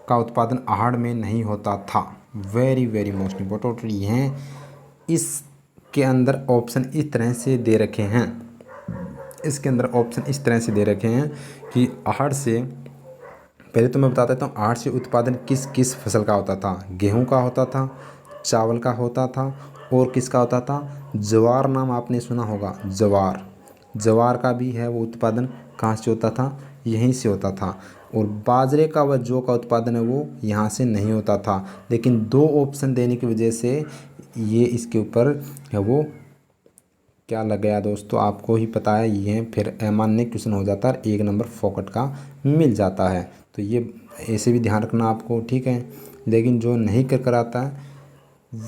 का उत्पादन आहड़ में नहीं होता था? वेरी मोस्ट इम्पोर्टेंट ये इसके अंदर ऑप्शन इस तरह से दे रखे हैं। इसके अंदर ऑप्शन इस तरह से दे रखे हैं कि आहड़ से, पहले तो मैं बता देता हूँ आहड़ से उत्पादन किस किस फसल का होता था। गेहूं का होता था, चावल का होता था और किसका होता था? ज्वार नाम आपने सुना होगा, ज्वार का भी है वो उत्पादन कहाँ से होता था? यहीं से होता था। और बाजरे का व जौ का उत्पादन है वो यहाँ से नहीं होता था। लेकिन 2 ऑप्शन देने की वजह से ये इसके ऊपर है वो क्या लग गया दोस्तों, आपको ही पता है। ये फिर अमान्य क्वेश्चन हो जाता है, 1 नंबर फोकट का मिल जाता है। तो ये ऐसे भी ध्यान रखना आपको। ठीक है। लेकिन जो नहीं कर आता है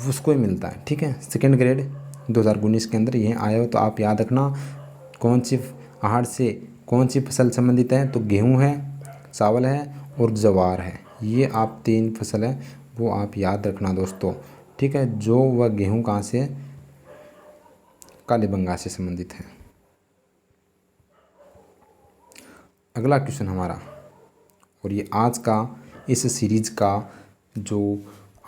उसको ही मिलता है। ठीक है। सेकंड ग्रेड 2019 के अंदर यह आया हो। तो आप याद रखना कौन सी आहार से कौन सी फसल संबंधित है, तो गेहूँ है, चावल है और ज्वार है। ये आप 3 फसल है वो आप याद रखना दोस्तों, ठीक है। जो वह गेहूँ कहाँ से, कालीबंगा से संबंधित है। अगला क्वेश्चन हमारा, और ये आज का इस सीरीज का जो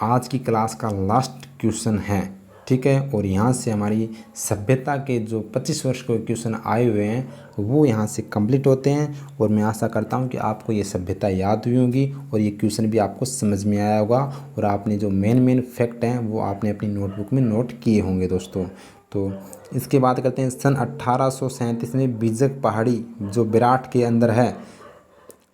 आज की क्लास का लास्ट क्वेश्चन है, ठीक है। और यहाँ से हमारी सभ्यता के जो 25 वर्ष के क्वेश्चन आए हुए हैं वो यहाँ से कंप्लीट होते हैं। और मैं आशा करता हूँ कि आपको ये सभ्यता याद हुई होगी और ये क्वेश्चन भी आपको समझ में आया होगा, और आपने जो मेन फैक्ट हैं वो आपने अपनी नोटबुक में नोट किए होंगे दोस्तों। तो इसके बाद करते हैं, सन 1837 में बीजक पहाड़ी जो विराट के अंदर है,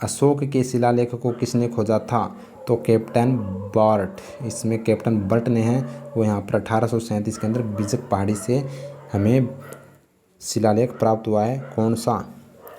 अशोक के शिलालेख को किसने खोजा था, तो कैप्टन बर्ट। इसमें कैप्टन बर्ट ने है वो यहाँ पर 1837 के अंदर बीजक पहाड़ी से हमें शिलालेख प्राप्त हुआ है। कौन सा,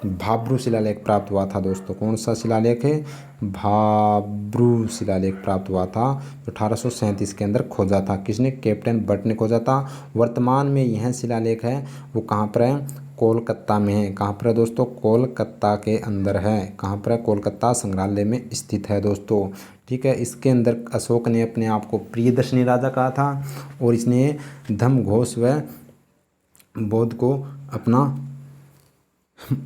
भाब्रू शिलालेख प्राप्त हुआ था दोस्तों। कौन सा शिलालेख है, भाब्रू शिलालेख प्राप्त हुआ था, तो 1837 के अंदर खोजा था। किसने, कैप्टन बर्ट ने खोजा था। वर्तमान में यह शिलालेख है वो कहाँ पर है, कोलकाता में है। कहाँ पर है दोस्तों, कोलकाता के अंदर है। कहाँ पर है, कोलकाता संग्रहालय में स्थित है दोस्तों, ठीक है। इसके अंदर अशोक ने अपने आप को प्रियदर्शनी राजा कहा था, और इसने धम्म घोष व बौद्ध को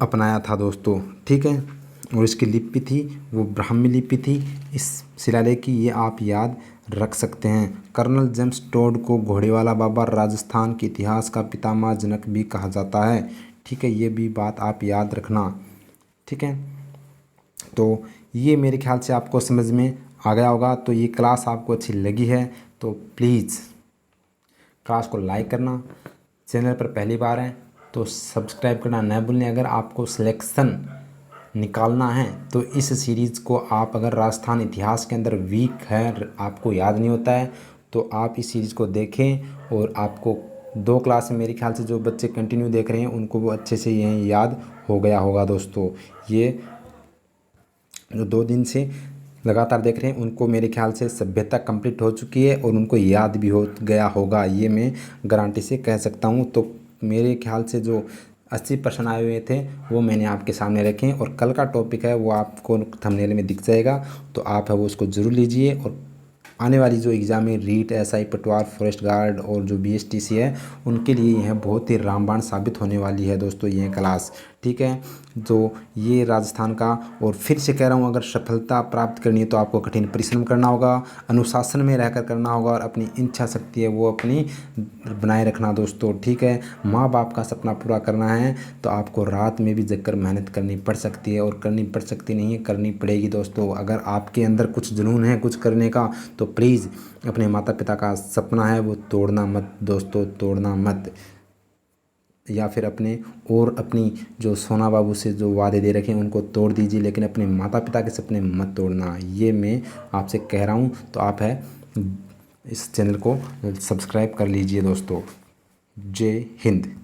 अपनाया था दोस्तों, ठीक है। और इसकी लिपि थी वो ब्राह्मी लिपि थी। इस शिलालेख की ये आप याद रख सकते हैं। कर्नल जेम्स टोड को घोड़ेवाला बाबा राजस्थान के इतिहास का पितामह जनक भी कहा जाता है, ठीक है। ये भी बात आप याद रखना, ठीक है। तो ये मेरे ख्याल से आपको समझ में आ गया होगा। तो ये क्लास आपको अच्छी लगी है तो प्लीज़ क्लास को लाइक करना, चैनल पर पहली बार हैं तो सब्सक्राइब करना न भूलें। अगर आपको सिलेक्शन निकालना है तो इस सीरीज़ को आप, अगर राजस्थान इतिहास के अंदर वीक है, आपको याद नहीं होता है, तो आप इस सीरीज़ को देखें। और आपको 2 क्लास में मेरे ख्याल से जो बच्चे कंटिन्यू देख रहे हैं उनको वो अच्छे से यह याद हो गया होगा दोस्तों। ये जो 2 दिन से लगातार देख रहे हैं उनको मेरे ख्याल से सभ्यता कंप्लीट हो चुकी है और उनको याद भी हो गया होगा, ये मैं गारंटी से कह सकता हूँ। तो मेरे ख्याल से जो 80% आए हुए थे वो मैंने आपके सामने रखे हैं, और कल का टॉपिक है वो आपको थंबनेल में दिख जाएगा, तो आप है वो उसको ज़रूर लीजिए। और आने वाली जो एग्ज़ाम है, रीट, एसआई, पटवार, फॉरेस्ट गार्ड और जो बीएसटीसी है उनके लिए यह बहुत ही रामबाण साबित होने वाली है दोस्तों यह क्लास, ठीक है। जो ये राजस्थान का, और फिर से कह रहा हूँ, अगर सफलता प्राप्त करनी है तो आपको कठिन परिश्रम करना होगा, अनुशासन में रहकर करना होगा, और अपनी इच्छा शक्ति है वो अपनी बनाए रखना दोस्तों, ठीक है। माँ बाप का सपना पूरा करना है तो आपको रात में भी जगकर मेहनत करनी पड़ सकती है, और करनी पड़ सकती नहीं है, करनी पड़ेगी दोस्तों। अगर आपके अंदर कुछ जुनून है कुछ करने का तो प्लीज़ अपने माता पिता का सपना है वो तोड़ना मत दोस्तों, तोड़ना मत। या फिर अपनी जो सोना बाबू से जो वादे दे रखे हैं उनको तोड़ दीजिए, लेकिन अपने माता पिता के सपने मत तोड़ना, ये मैं आपसे कह रहा हूँ। तो आप है इस चैनल को सब्सक्राइब कर लीजिए दोस्तों। जय हिंद।